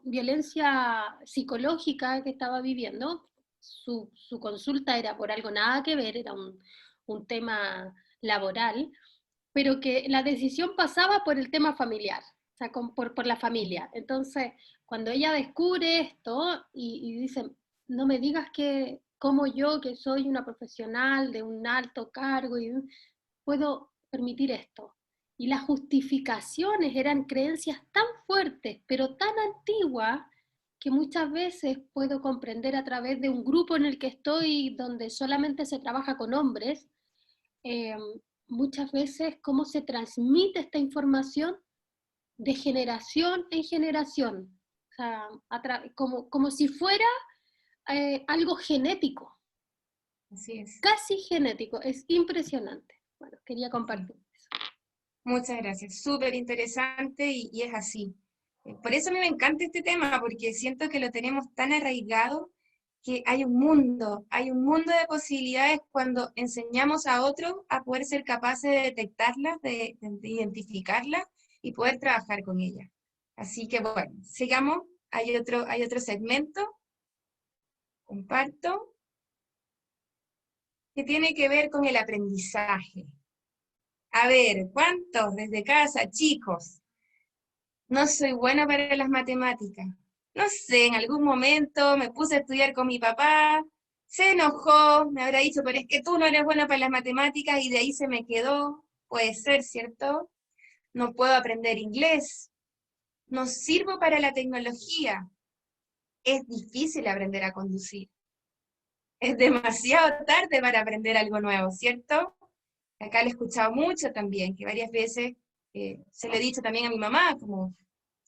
violencia psicológica que estaba viviendo. Su consulta era por algo nada que ver, era un tema laboral, pero que la decisión pasaba por el tema familiar, o sea, por la familia. Entonces, cuando ella descubre esto y dice, no me digas que como yo, que soy una profesional de un alto cargo, puedo permitir esto. Y las justificaciones eran creencias tan fuertes, pero tan antiguas, que muchas veces puedo comprender a través de un grupo en el que estoy, donde solamente se trabaja con hombres, muchas veces cómo se transmite esta información de generación en generación, o sea, como si fuera algo genético. Así es. Casi genético, es impresionante. Bueno, quería compartir eso. Muchas gracias, súper interesante y es así. Por eso a mí me encanta este tema, porque siento que lo tenemos tan arraigado que hay un mundo de posibilidades cuando enseñamos a otros a poder ser capaces de detectarlas, de identificarlas y poder trabajar con ellas. Así que bueno, sigamos, hay otro segmento, comparto, que tiene que ver con el aprendizaje. A ver, ¿cuántos desde casa, chicos? No soy buena para las matemáticas. No sé, en algún momento me puse a estudiar con mi papá, se enojó, me habrá dicho, pero es que tú no eres buena para las matemáticas y de ahí se me quedó. Puede ser, ¿cierto? No puedo aprender inglés. No sirvo para la tecnología. Es difícil aprender a conducir. Es demasiado tarde para aprender algo nuevo, ¿cierto? Acá lo he escuchado mucho también, que varias veces se lo he dicho también a mi mamá, como,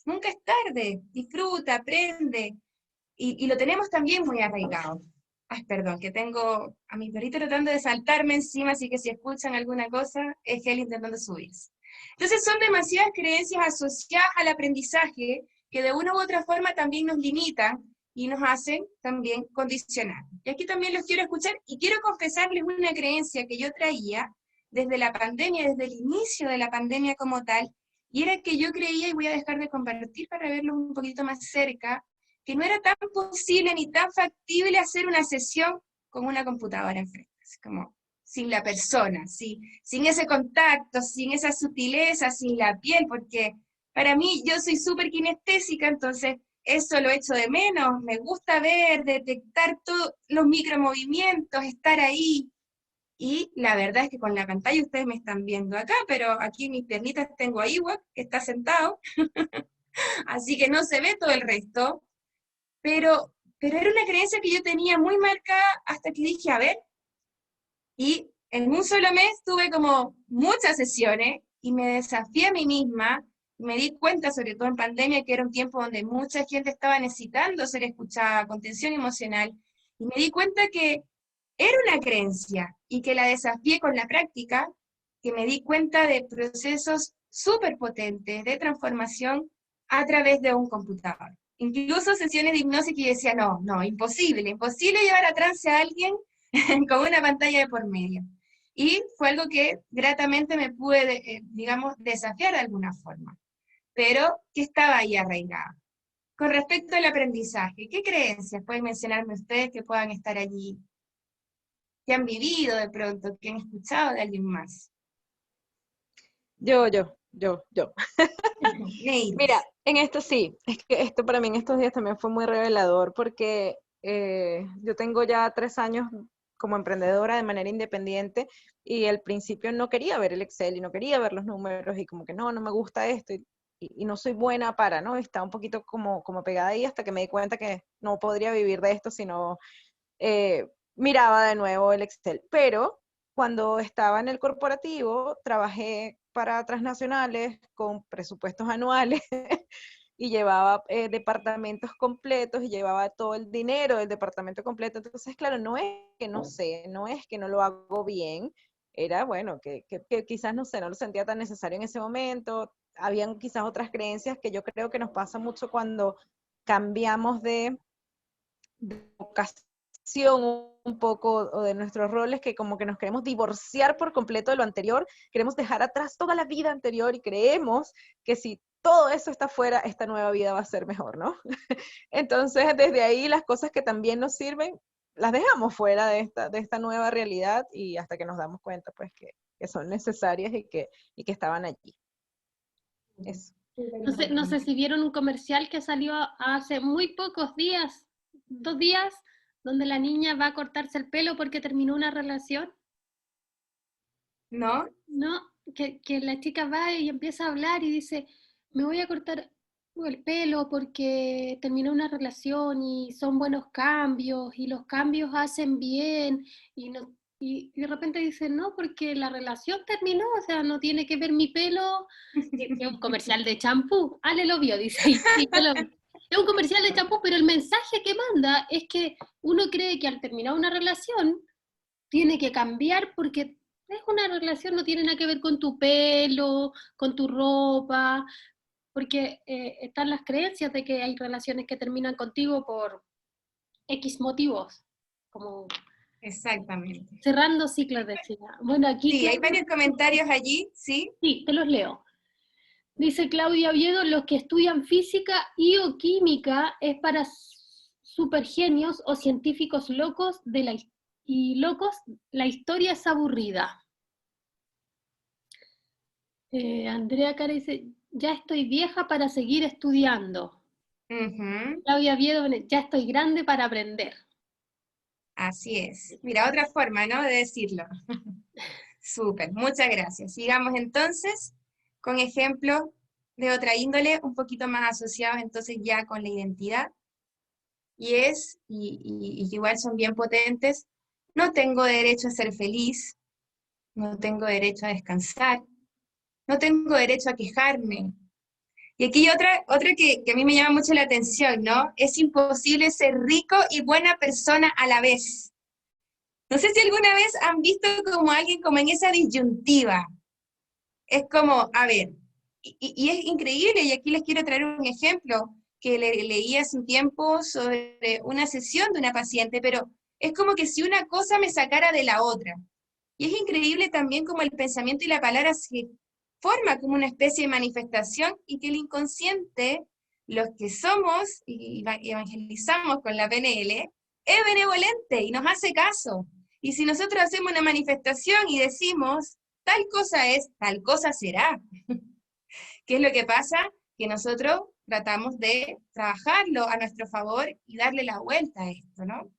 nunca es tarde, disfruta, aprende, y lo tenemos también muy arraigado. Ay, perdón, que tengo a mi perrito tratando de saltarme encima, así que si escuchan alguna cosa, es él intentando subirse. Entonces son demasiadas creencias asociadas al aprendizaje que de una u otra forma también nos limitan y nos hacen también condicionar. Y aquí también los quiero escuchar y quiero confesarles una creencia que yo traía desde la pandemia, desde el inicio de la pandemia como tal, y era que yo creía, y voy a dejar de compartir para verlo un poquito más cerca, que no era tan posible ni tan factible hacer una sesión con una computadora enfrente, así como sin la persona, sin ese contacto, sin esa sutileza, sin la piel, porque para mí yo soy súper kinestésica, entonces eso lo echo de menos, me gusta ver, detectar todos los micromovimientos, estar ahí, y la verdad es que con la pantalla ustedes me están viendo acá, pero aquí en mis piernitas tengo a Iwak, que está sentado, así que no se ve todo el resto, pero era una creencia que yo tenía muy marcada hasta que dije, a ver, y en un solo mes tuve como muchas sesiones y me desafié a mí misma, me di cuenta, sobre todo en pandemia, que era un tiempo donde mucha gente estaba necesitando ser escuchada, contención emocional, y me di cuenta que era una creencia y que la desafié con la práctica, que me di cuenta de procesos súper potentes de transformación a través de un computador. Incluso sesiones de hipnosis que yo decía, no, imposible llevar a trance a alguien con una pantalla de por medio. Y fue algo que gratamente me pude, digamos, desafiar de alguna forma, pero que estaba ahí arraigada. Con respecto al aprendizaje, ¿qué creencias pueden mencionarme ustedes que puedan estar allí, que han vivido de pronto, que han escuchado de alguien más? Yo. Neidis. Mira, en esto sí, es que esto para mí en estos días también fue muy revelador porque yo tengo ya 3 años como emprendedora de manera independiente y al principio no quería ver el Excel y no quería ver los números y como que no me gusta esto y no soy buena para, ¿no? Estaba un poquito como pegada ahí hasta que me di cuenta que no podría vivir de esto si no miraba de nuevo el Excel. Pero cuando estaba en el corporativo, trabajé para transnacionales con presupuestos anuales y llevaba departamentos completos y llevaba todo el dinero del departamento completo. Entonces, claro, no es que no sé, no es que no lo hago bien, era bueno, que quizás no sé, no lo sentía tan necesario en ese momento. Habían quizás otras creencias que yo creo que nos pasa mucho cuando cambiamos de vocación un poco o de nuestros roles, que como que nos queremos divorciar por completo de lo anterior, queremos dejar atrás toda la vida anterior y creemos que si todo eso está fuera, esta nueva vida va a ser mejor, ¿no? Entonces, desde ahí las cosas que también nos sirven, las dejamos fuera de esta nueva realidad y hasta que nos damos cuenta, pues, que son necesarias y que estaban allí. Eso. No sé si vieron un comercial que salió hace muy pocos días, 2 días, donde la niña va a cortarse el pelo porque terminó una relación. ¿No? No, que la chica va y empieza a hablar y dice, me voy a cortar el pelo porque terminó una relación y son buenos cambios y los cambios hacen bien y de repente dice, no, porque la relación terminó, o sea, no tiene que ver mi pelo. Es un comercial de champú. Ale lo vio, dice. Sí, yo lo vi. Es un comercial de champú, pero el mensaje que manda es que uno cree que al terminar una relación tiene que cambiar porque Es una relación, no tiene nada que ver con tu pelo, con tu ropa, porque están las creencias de que hay relaciones que terminan contigo por X motivos, como Exactamente. cerrando ciclos, decía. Bueno, aquí Sí, hay Claudia, varios comentarios allí, ¿sí? sí, te los leo. Dice Claudia Oviedo, los que estudian física y o química es para supergenios o científicos locos y locos, la historia es aburrida. Andrea Cara dice, ya estoy vieja para seguir estudiando. Ujú, Claudia Oviedo, ya estoy grande para aprender. así es. Mira, otra forma, ¿no?, de decirlo. Súper, muchas gracias. Sigamos entonces con ejemplos de otra índole, un poquito más asociados entonces ya con la identidad. Y que igual son bien potentes, no tengo derecho a ser feliz, no tengo derecho a descansar, no tengo derecho a quejarme. Y aquí hay otra que a mí me llama mucho la atención, ¿no? Es imposible ser rico y buena persona a la vez. No sé si alguna vez han visto como alguien como en esa disyuntiva. Es como, a ver, y es increíble, y aquí les quiero traer un ejemplo que leí hace un tiempo sobre una sesión de una paciente, pero es como que si una cosa me sacara de la otra. Y es increíble también como el pensamiento y la palabra se forma como una especie de manifestación y que el inconsciente, los que somos y evangelizamos con la PNL, es benevolente y nos hace caso. Y si nosotros hacemos una manifestación y decimos, tal cosa es, tal cosa será. ¿Qué es lo que pasa? Que nosotros tratamos de trabajarlo a nuestro favor y darle la vuelta a esto, ¿no?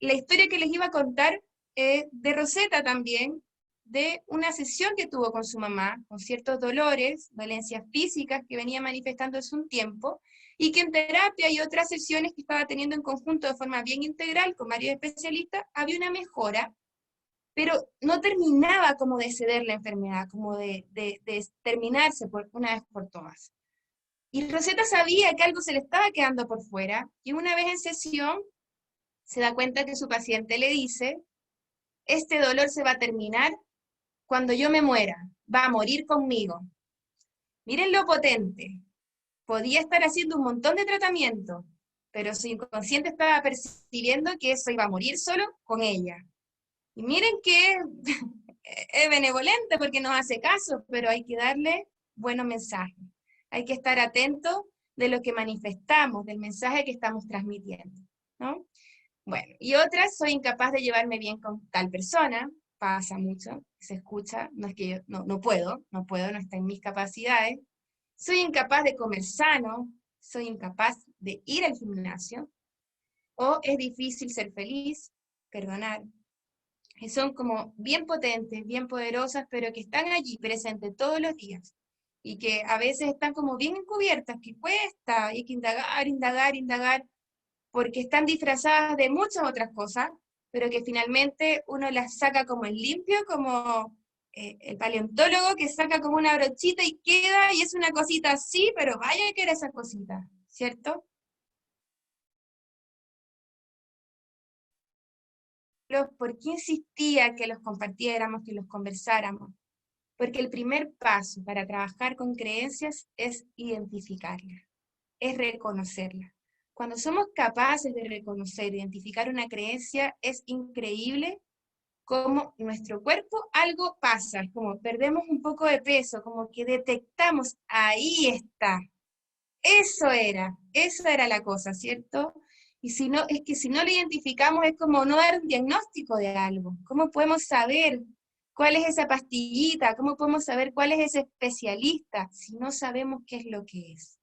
La historia que les iba a contar de Rosetta también, de una sesión que tuvo con su mamá, con ciertos dolores, dolencias físicas que venía manifestando hace un tiempo, y que en terapia y otras sesiones que estaba teniendo en conjunto de forma bien integral con varios especialistas, había una mejora, pero no terminaba como de ceder la enfermedad, como de terminarse por una vez por todas. Y Rosetta sabía que algo se le estaba quedando por fuera, y una vez en sesión se da cuenta que su paciente le dice, este dolor se va a terminar cuando yo me muera, va a morir conmigo. Miren lo potente, podía estar haciendo un montón de tratamiento, pero su inconsciente estaba percibiendo que eso iba a morir solo con ella. Y miren que es benevolente porque nos hace caso, pero hay que darle buenos mensajes. Hay que estar atento de lo que manifestamos, del mensaje que estamos transmitiendo, ¿no? Bueno, y otras, soy incapaz de llevarme bien con tal persona, pasa mucho, se escucha, no es que yo no puedo, no está en mis capacidades. Soy incapaz de comer sano, soy incapaz de ir al gimnasio, o es difícil ser feliz, perdonar. Que son como bien potentes, bien poderosas, pero que están allí presentes todos los días. Y que a veces están como bien encubiertas, que cuesta, hay que indagar, indagar, indagar, porque están disfrazadas de muchas otras cosas, pero que finalmente uno las saca como en limpio, como el paleontólogo que saca como una brochita y queda, y es una cosita así, pero vaya que era esa cosita, ¿cierto? ¿Por qué insistía que los compartiéramos, que los conversáramos? Porque el primer paso para trabajar con creencias es identificarlas, es reconocerlas. Cuando somos capaces de reconocer, identificar una creencia, es increíble cómo nuestro cuerpo algo pasa, es como perdemos un poco de peso, como que detectamos, ahí está, esa era la cosa, ¿cierto? Y si no, es que si no lo identificamos es como no dar un diagnóstico de algo. ¿Cómo podemos saber cuál es esa pastillita? ¿Cómo podemos saber cuál es ese especialista si no sabemos qué es lo que es?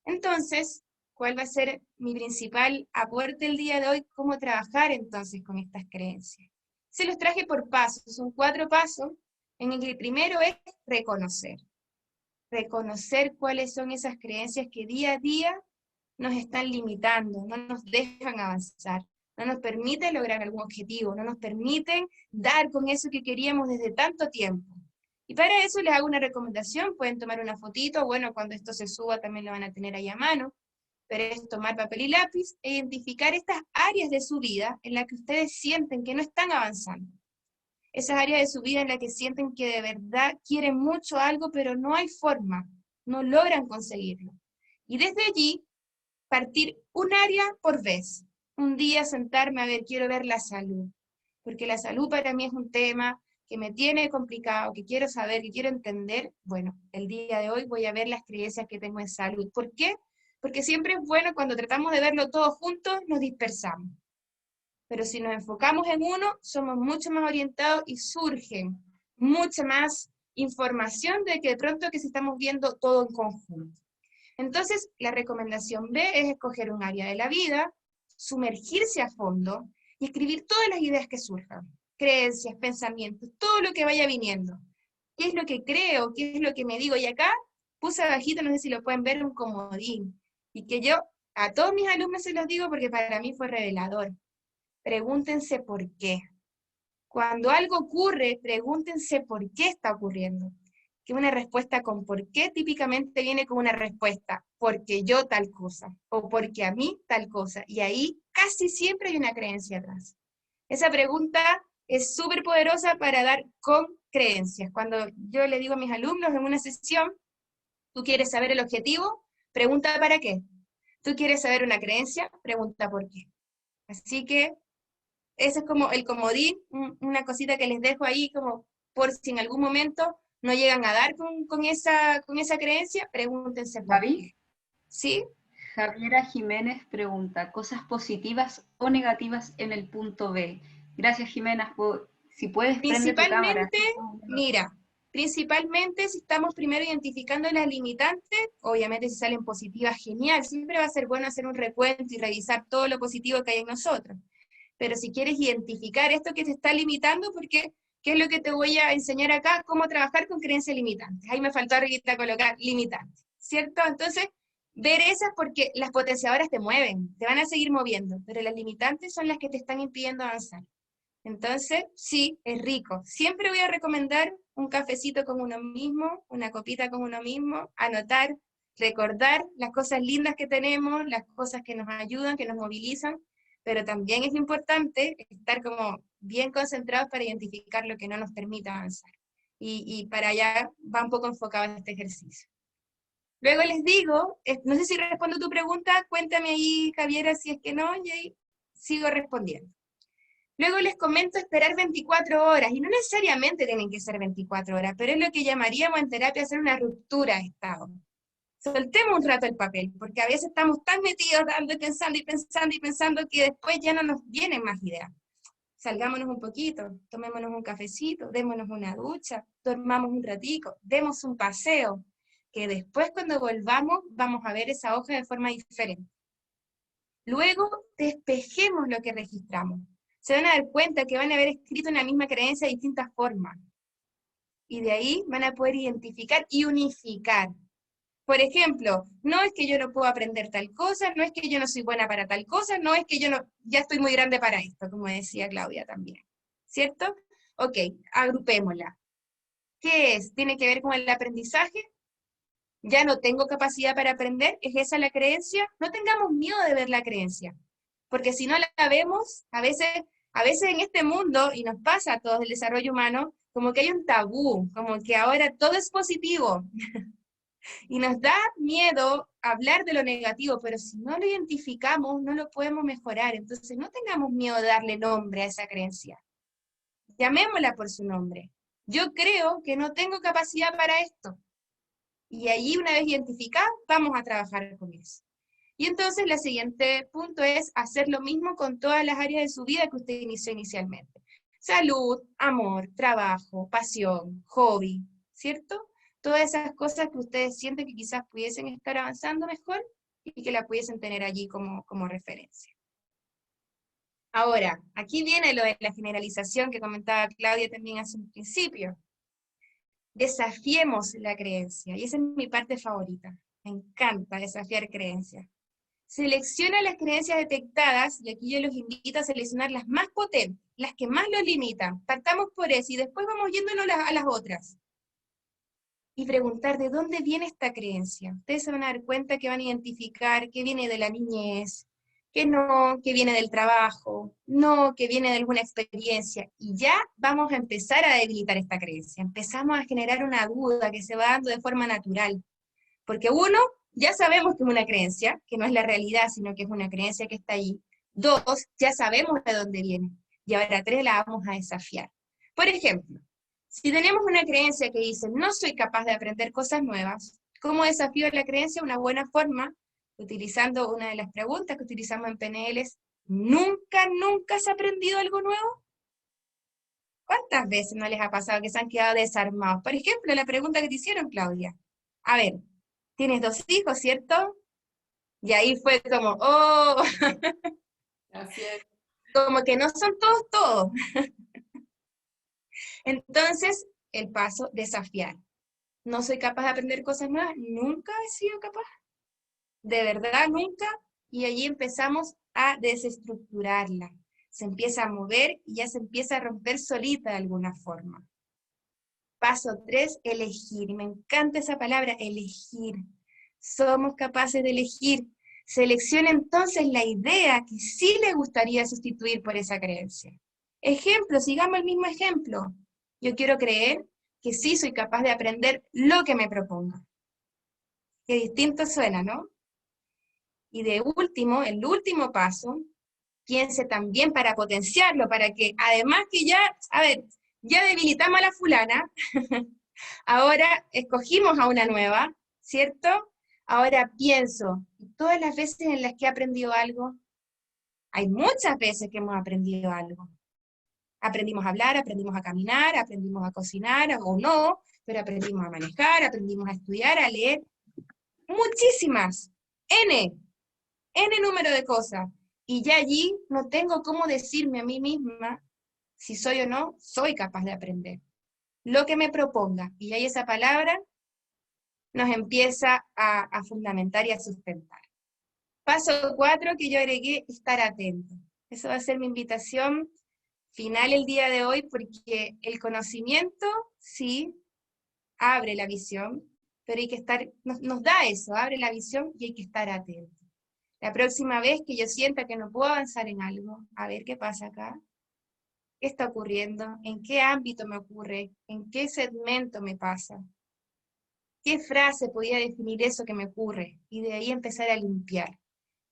Entonces, ¿cuál va a ser mi principal aporte el día de hoy? ¿Cómo trabajar entonces con estas creencias? Se los traje por pasos, son 4 pasos, en el que el primero es reconocer. Reconocer cuáles son esas creencias que día a día nos están limitando, no nos dejan avanzar, no nos permiten lograr algún objetivo, no nos permiten dar con eso que queríamos desde tanto tiempo. Y para eso les hago una recomendación, pueden tomar una fotito, bueno, cuando esto se suba también lo van a tener ahí a mano, pero es tomar papel y lápiz e identificar estas áreas de su vida en las que ustedes sienten que no están avanzando. Esas áreas de su vida en las que sienten que de verdad quieren mucho algo, pero no hay forma, no logran conseguirlo. Y desde allí, partir un área por vez. Un día sentarme a ver, quiero ver la salud, porque la salud para mí es un tema que me tiene complicado, que quiero saber, que quiero entender. Bueno, el día de hoy voy a ver las creencias que tengo en salud. ¿Por qué? Porque siempre es bueno cuando tratamos de verlo todo juntos, nos dispersamos. Pero si nos enfocamos en uno, somos mucho más orientados y surgen mucha más información de que de pronto que si estamos viendo todo en conjunto. Entonces, la recomendación B es escoger un área de la vida, sumergirse a fondo y escribir todas las ideas que surjan, creencias, pensamientos, todo lo que vaya viniendo. ¿Qué es lo que creo? ¿Qué es lo que me digo? Y acá puse abajito, no sé si lo pueden ver, un comodín. Y que yo a todos mis alumnos se los digo porque para mí fue revelador. Pregúntense por qué. Cuando algo ocurre, pregúntense por qué está ocurriendo. Que una respuesta con por qué típicamente viene con una respuesta, porque yo tal cosa, o porque a mí tal cosa, y ahí casi siempre hay una creencia atrás. Esa pregunta es súper poderosa para dar con creencias. Cuando yo le digo a mis alumnos en una sesión, tú quieres saber el objetivo, pregunta para qué. Tú quieres saber una creencia, pregunta por qué. Así que ese es como el comodín, una cosita que les dejo ahí como por si en algún momento no llegan a dar con esa creencia, pregúntense por qué. ¿Sí? Javiera Jiménez pregunta, ¿cosas positivas o negativas en el punto B? Gracias, Jimena. Si puedes, prende tu cámara. Mira, principalmente si estamos primero identificando las limitantes, obviamente si salen positivas, genial, siempre va a ser bueno hacer un recuento y revisar todo lo positivo que hay en nosotros. Pero si quieres identificar esto que te está limitando, porque ¿qué es lo que te voy a enseñar acá? Cómo trabajar con creencias limitantes. Ahí me faltó ahorita colocar limitantes, ¿cierto? Entonces, ver esas porque las potenciadoras te mueven, te van a seguir moviendo, pero las limitantes son las que te están impidiendo avanzar. Entonces, sí, es rico. Siempre voy a recomendar un cafecito con uno mismo, una copita con uno mismo, anotar, recordar las cosas lindas que tenemos, las cosas que nos ayudan, que nos movilizan, pero también es importante estar como bien concentrados para identificar lo que no nos permite avanzar. Y para allá va un poco enfocado este ejercicio. Luego les digo, no sé si respondo tu pregunta, cuéntame ahí, Javiera, si es que no, y ahí sigo respondiendo. Luego les comento esperar 24 horas, y no necesariamente tienen que ser 24 horas, pero es lo que llamaríamos en terapia hacer una ruptura de estado. Soltemos un rato el papel, porque a veces estamos tan metidos dando y pensando y pensando y pensando que después ya no nos vienen más ideas. Salgámonos un poquito, tomémonos un cafecito, démonos una ducha, dormamos un ratico, demos un paseo, que después cuando volvamos vamos a ver esa hoja de forma diferente. Luego despejemos lo que registramos. Se van a dar cuenta que van a haber escrito una misma creencia de distintas formas. Y de ahí van a poder identificar y unificar. Por ejemplo, no es que yo no puedo aprender tal cosa, no es que yo no soy buena para tal cosa, no es que yo no, ya estoy muy grande para esto, como decía Claudia también. ¿Cierto? Ok, agrupémosla. ¿Qué es? ¿Tiene que ver con el aprendizaje? ¿Ya no tengo capacidad para aprender? ¿Es esa la creencia? No tengamos miedo de ver la creencia, porque si no la vemos, a veces en este mundo, y nos pasa a todos el desarrollo humano, como que hay un tabú, como que ahora todo es positivo. Y nos da miedo hablar de lo negativo, pero si no lo identificamos, no lo podemos mejorar. Entonces no tengamos miedo de darle nombre a esa creencia. Llamémosla por su nombre. Yo creo que no tengo capacidad para esto. Y allí, una vez identificada, vamos a trabajar con eso. Y entonces el siguiente punto es hacer lo mismo con todas las áreas de su vida que usted inició inicialmente. Salud, amor, trabajo, pasión, hobby, ¿cierto? Todas esas cosas que ustedes sienten que quizás pudiesen estar avanzando mejor y que la pudiesen tener allí como referencia. Ahora, aquí viene lo de la generalización que comentaba Claudia también hace un principio. Desafiemos la creencia, y esa es mi parte favorita. Me encanta desafiar creencias. Selecciona las creencias detectadas, y aquí yo los invito a seleccionar las más potentes, las que más los limitan. Partamos por eso, y después vamos yéndonos a las otras. Y preguntar de dónde viene esta creencia. Ustedes se van a dar cuenta que van a identificar qué viene de la niñez, que no, que viene del trabajo, no, que viene de alguna experiencia, y ya vamos a empezar a debilitar esta creencia. Empezamos a generar una duda que se va dando de forma natural, porque uno, ya sabemos que es una creencia, que no es la realidad, sino que es una creencia que está ahí. Dos, ya sabemos de dónde viene, y ahora tres, la vamos a desafiar. Por ejemplo, si tenemos una creencia que dice, no soy capaz de aprender cosas nuevas, ¿cómo desafío la creencia? Una buena forma, utilizando una de las preguntas que utilizamos en PNL es, ¿nunca has aprendido algo nuevo? ¿Cuántas veces no les ha pasado que se han quedado desarmados? Por ejemplo, la pregunta que te hicieron, Claudia. A ver, tienes 2 hijos, ¿cierto? Y ahí fue como, oh, Así es. como que no son todos. Entonces, el paso, desafiar. No soy capaz de aprender cosas nuevas, nunca he sido capaz. De verdad, nunca. Y allí empezamos a desestructurarla. Se empieza a mover y ya se empieza a romper solita de alguna forma. Paso 3, elegir. Y me encanta esa palabra, elegir. Somos capaces de elegir. Selecciona entonces la idea que sí le gustaría sustituir por esa creencia. Ejemplo, sigamos el mismo ejemplo. Yo quiero creer que sí soy capaz de aprender lo que me proponga. Qué distinto suena, ¿no? Y de último, el último paso, piense también para potenciarlo, para que además que ya, a ver, ya debilitamos a la fulana, ahora escogimos a una nueva, ¿cierto? Ahora pienso, todas las veces en las que he aprendido algo, hay muchas veces que hemos aprendido algo. Aprendimos a hablar, aprendimos a caminar, aprendimos a cocinar, o no, pero aprendimos a manejar, aprendimos a estudiar, a leer, muchísimas, N número de cosas. Y ya allí no tengo cómo decirme a mí misma si soy o no, soy capaz de aprender. Lo que me proponga. Y ahí esa palabra nos empieza a fundamentar y a sustentar. Paso 4 que yo agregué, estar atento. Eso va a ser mi invitación final el día de hoy, porque el conocimiento, sí, abre la visión, pero hay que estar, nos da eso, abre la visión y hay que estar atento. La próxima vez que yo sienta que no puedo avanzar en algo, a ver qué pasa acá, qué está ocurriendo, en qué ámbito me ocurre, en qué segmento me pasa, qué frase podía definir eso que me ocurre, y de ahí empezar a limpiar.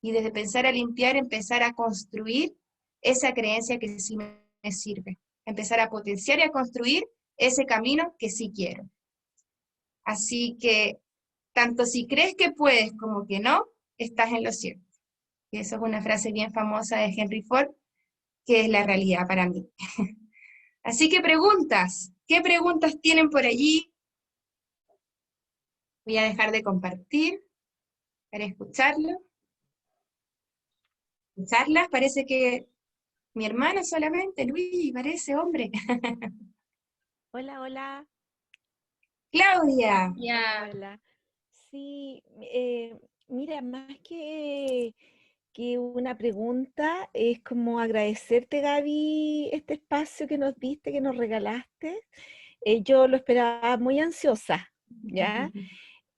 Y desde pensar a limpiar, empezar a construir esa creencia que sí me sirve. Empezar a potenciar y a construir ese camino que sí quiero. Así que, tanto si crees que puedes como que no, estás en lo cierto. Y eso es una frase bien famosa de Henry Ford, que es la realidad para mí. Así que preguntas, ¿qué preguntas tienen por allí? Voy a dejar de compartir para escucharlo. Escucharlas, parece que mi hermana solamente, Luis, parece hombre. Hola, hola. Claudia. Ya. Hola. Sí, mira, más que una pregunta, es como agradecerte, Gaby, este espacio que nos diste, que nos regalaste. Yo lo esperaba muy ansiosa, ¿ya?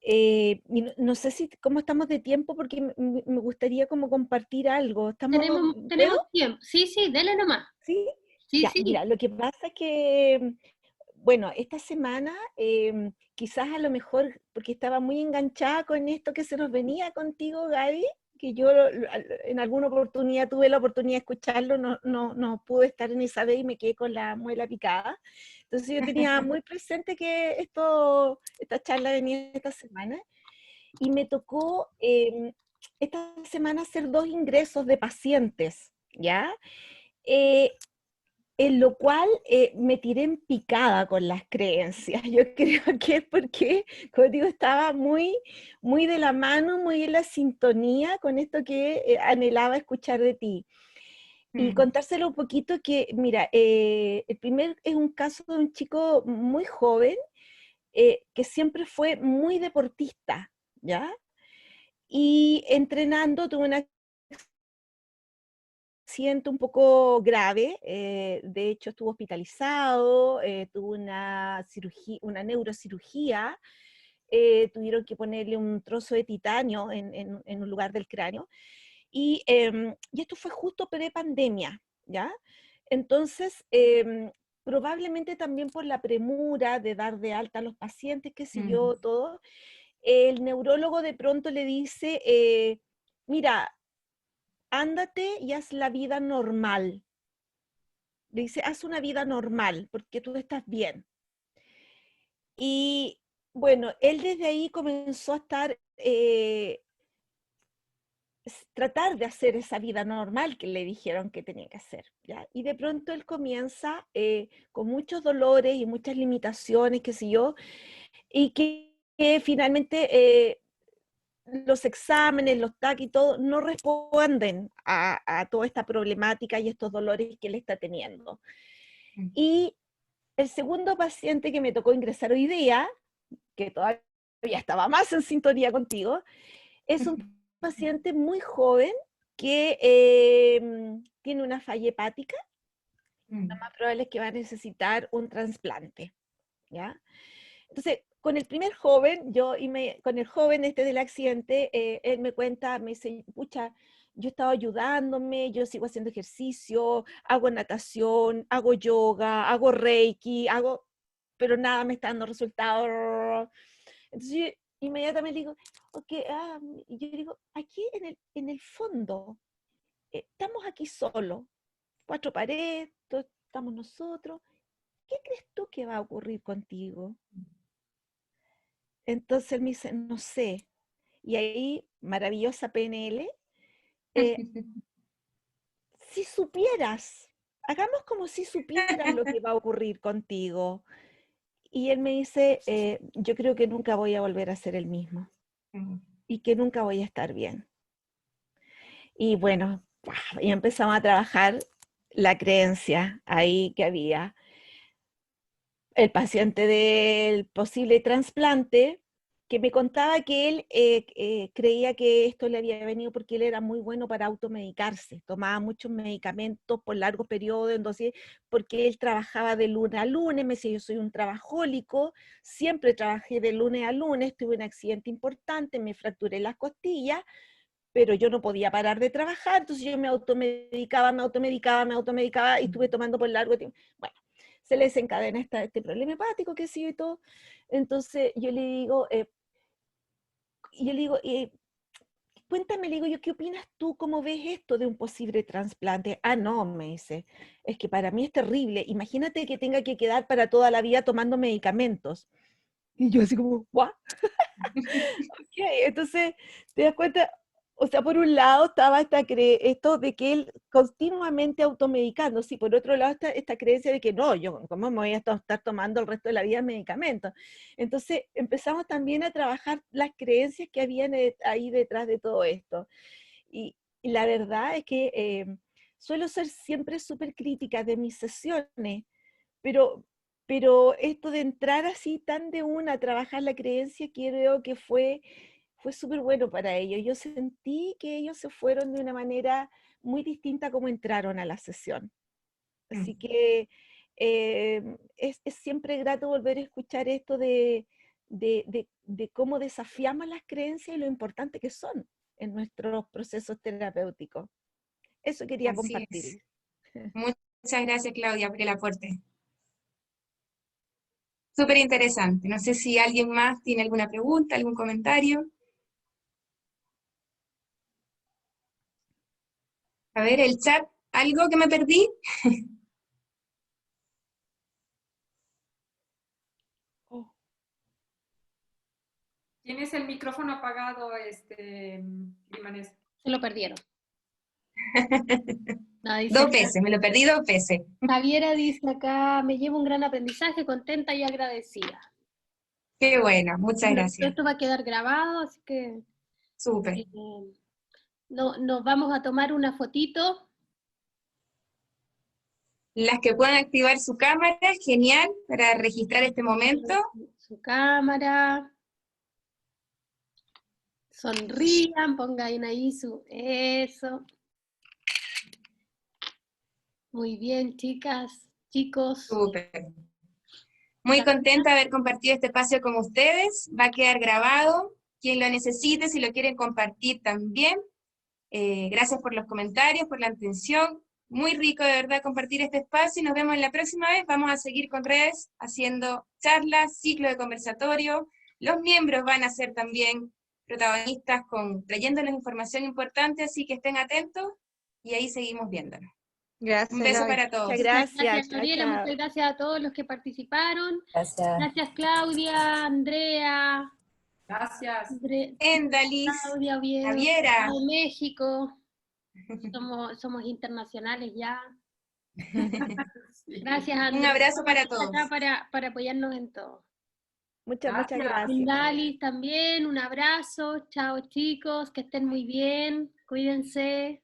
Y no sé cómo estamos de tiempo, porque me gustaría como compartir algo. Tenemos ¿Puedo? tiempo. Sí, dele nomás. ¿Sí? Sí, Ya, sí. mira, lo que pasa es que, bueno, esta semana quizás a lo mejor, porque estaba muy enganchada con esto que se nos venía contigo, Gaby, que yo en alguna oportunidad tuve la oportunidad de escucharlo, no pude estar en esa vez y me quedé con la muela picada. Entonces yo tenía muy presente que esta charla venía esta semana, y me tocó esta semana hacer 2 ingresos de pacientes, ¿ya? En lo cual me tiré en picada con las creencias. Yo creo que es porque, como digo, estaba muy de la mano, muy en la sintonía con esto que anhelaba escuchar de ti. Y contárselo un poquito que, mira, el primer es un caso de un chico muy joven que siempre fue muy deportista, ¿ya? Y entrenando tuvo una accidente un poco grave, de hecho estuvo hospitalizado, tuvo una neurocirugía, tuvieron que ponerle un trozo de titanio en un lugar del cráneo, Y esto fue justo pre-pandemia, ¿ya? Entonces, probablemente también por la premura de dar de alta a los pacientes, qué sé yo, todo, el neurólogo de pronto le dice, mira, ándate y haz la vida normal. Le dice, haz una vida normal, porque tú estás bien. Y bueno, él desde ahí comenzó a estar, tratar de hacer esa vida normal que le dijeron que tenía que hacer, ¿ya? Y de pronto él comienza con muchos dolores y muchas limitaciones, qué sé yo, y que finalmente los exámenes, los TAC y todo, no responden a toda esta problemática y estos dolores que él está teniendo. Y el segundo paciente que me tocó ingresar hoy día, que todavía estaba más en sintonía contigo, es un paciente muy joven que tiene una falla hepática. Lo más probable es que va a necesitar un trasplante, ¿ya? Entonces, con el primer joven, con el joven este del accidente, él me cuenta, me dice, pucha, yo he estado ayudándome, yo sigo haciendo ejercicio, hago natación, hago yoga, hago reiki, pero nada me está dando resultados. Entonces, yo inmediatamente digo, ok, y yo digo, aquí en el fondo, estamos aquí solos, 4 paredes, estamos nosotros, ¿qué crees tú que va a ocurrir contigo? Entonces él me dice, no sé. Y ahí, maravillosa PNL, si supieras, hagamos como si supieras lo que va a ocurrir contigo. Y él me dice, yo creo que nunca voy a volver a ser el mismo y que nunca voy a estar bien. Y bueno, y empezamos a trabajar la creencia ahí que había. El paciente del posible trasplante, que me contaba que él creía que esto le había venido porque él era muy bueno para automedicarse, tomaba muchos medicamentos por largos periodos, entonces, porque él trabajaba de lunes a lunes, me decía, yo soy un trabajólico, siempre trabajé de lunes a lunes, tuve un accidente importante, me fracturé las costillas, pero yo no podía parar de trabajar, entonces yo me automedicaba y estuve tomando por largo tiempo. Bueno, se le desencadena este problema hepático, que sí y todo. Entonces yo le digo, cuéntame, le digo yo, ¿qué opinas tú? ¿Cómo ves esto de un posible trasplante? Ah, no, me dice, es que para mí es terrible. Imagínate que tenga que quedar para toda la vida tomando medicamentos. Y yo así como, ¿what? Ok, entonces, te das cuenta, o sea, por un lado estaba esto de que él continuamente automedicando, sí, por otro lado esta creencia de que no, yo cómo me voy a estar tomando el resto de la vida medicamentos. Entonces empezamos también a trabajar las creencias que habían ahí detrás de todo esto. Y la verdad es que suelo ser siempre súper crítica de mis sesiones, pero esto de entrar así tan de una a trabajar la creencia, creo que fue súper bueno para ellos. Yo sentí que ellos se fueron de una manera muy distinta a como entraron a la sesión. Así que es siempre grato volver a escuchar esto de cómo desafiamos las creencias y lo importante que son en nuestros procesos terapéuticos. Eso quería Así compartir. es. Muchas gracias, Claudia, por el aporte. Súper interesante. No sé si alguien más tiene alguna pregunta, algún comentario. A ver, el chat, ¿algo que me perdí? ¿Tienes el micrófono apagado, Limanes? Se lo perdieron. No, dice 2 veces, me lo perdí 2 veces. Javiera dice acá, me llevo un gran aprendizaje, contenta y agradecida. Qué bueno, muchas gracias. Esto va a quedar grabado, así que Súper. nos vamos a tomar una fotito. Las que puedan activar su cámara, genial, para registrar este momento. Su cámara. Sonrían, pongan ahí eso. Muy bien, chicas, chicos. Súper. Muy contenta de haber compartido este espacio con ustedes. Va a quedar grabado. Quien lo necesite, si lo quieren compartir también. Gracias por los comentarios, por la atención. Muy rico de verdad compartir este espacio y nos vemos en la próxima vez. Vamos a seguir con redes haciendo charlas, ciclo de conversatorio. Los miembros van a ser también protagonistas trayéndoles información importante, así que estén atentos y ahí seguimos viéndonos. Gracias. Un beso Gaby. para todos. Muchas gracias. Gracias, Gabriela, chao. muchas gracias a todos los que participaron. Gracias. Gracias, Claudia, Andrea, Gracias. Endalis, Claudia, Oviedo, Javiera. de México. Somos internacionales ya. Gracias, Andrea. Un abrazo para Estamos todos. acá para apoyarnos en todo. Muchas Gracias. gracias. Dalis también, un abrazo. Chao, chicos, que estén muy bien. Cuídense.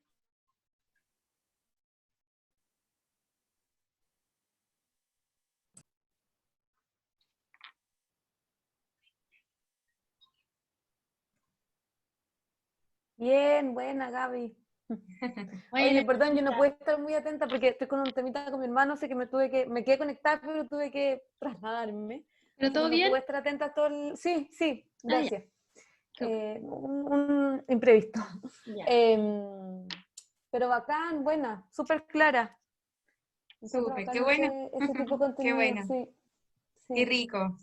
Bien, buena, Gaby. Oye, Bueno, perdón, yo no puedo estar muy atenta porque estoy con un temita con mi hermano, sé que me quedé conectada, pero tuve que trasladarme. ¿pero Así todo que no bien? pude estar atenta todo el... Sí, sí, ya. gracias. Qué Un imprevisto. Ya. Pero bacán, buena, súper clara. Encuentro Súper, bacán qué bueno. ese tipo de contenido, Qué bueno. sí. Qué rico.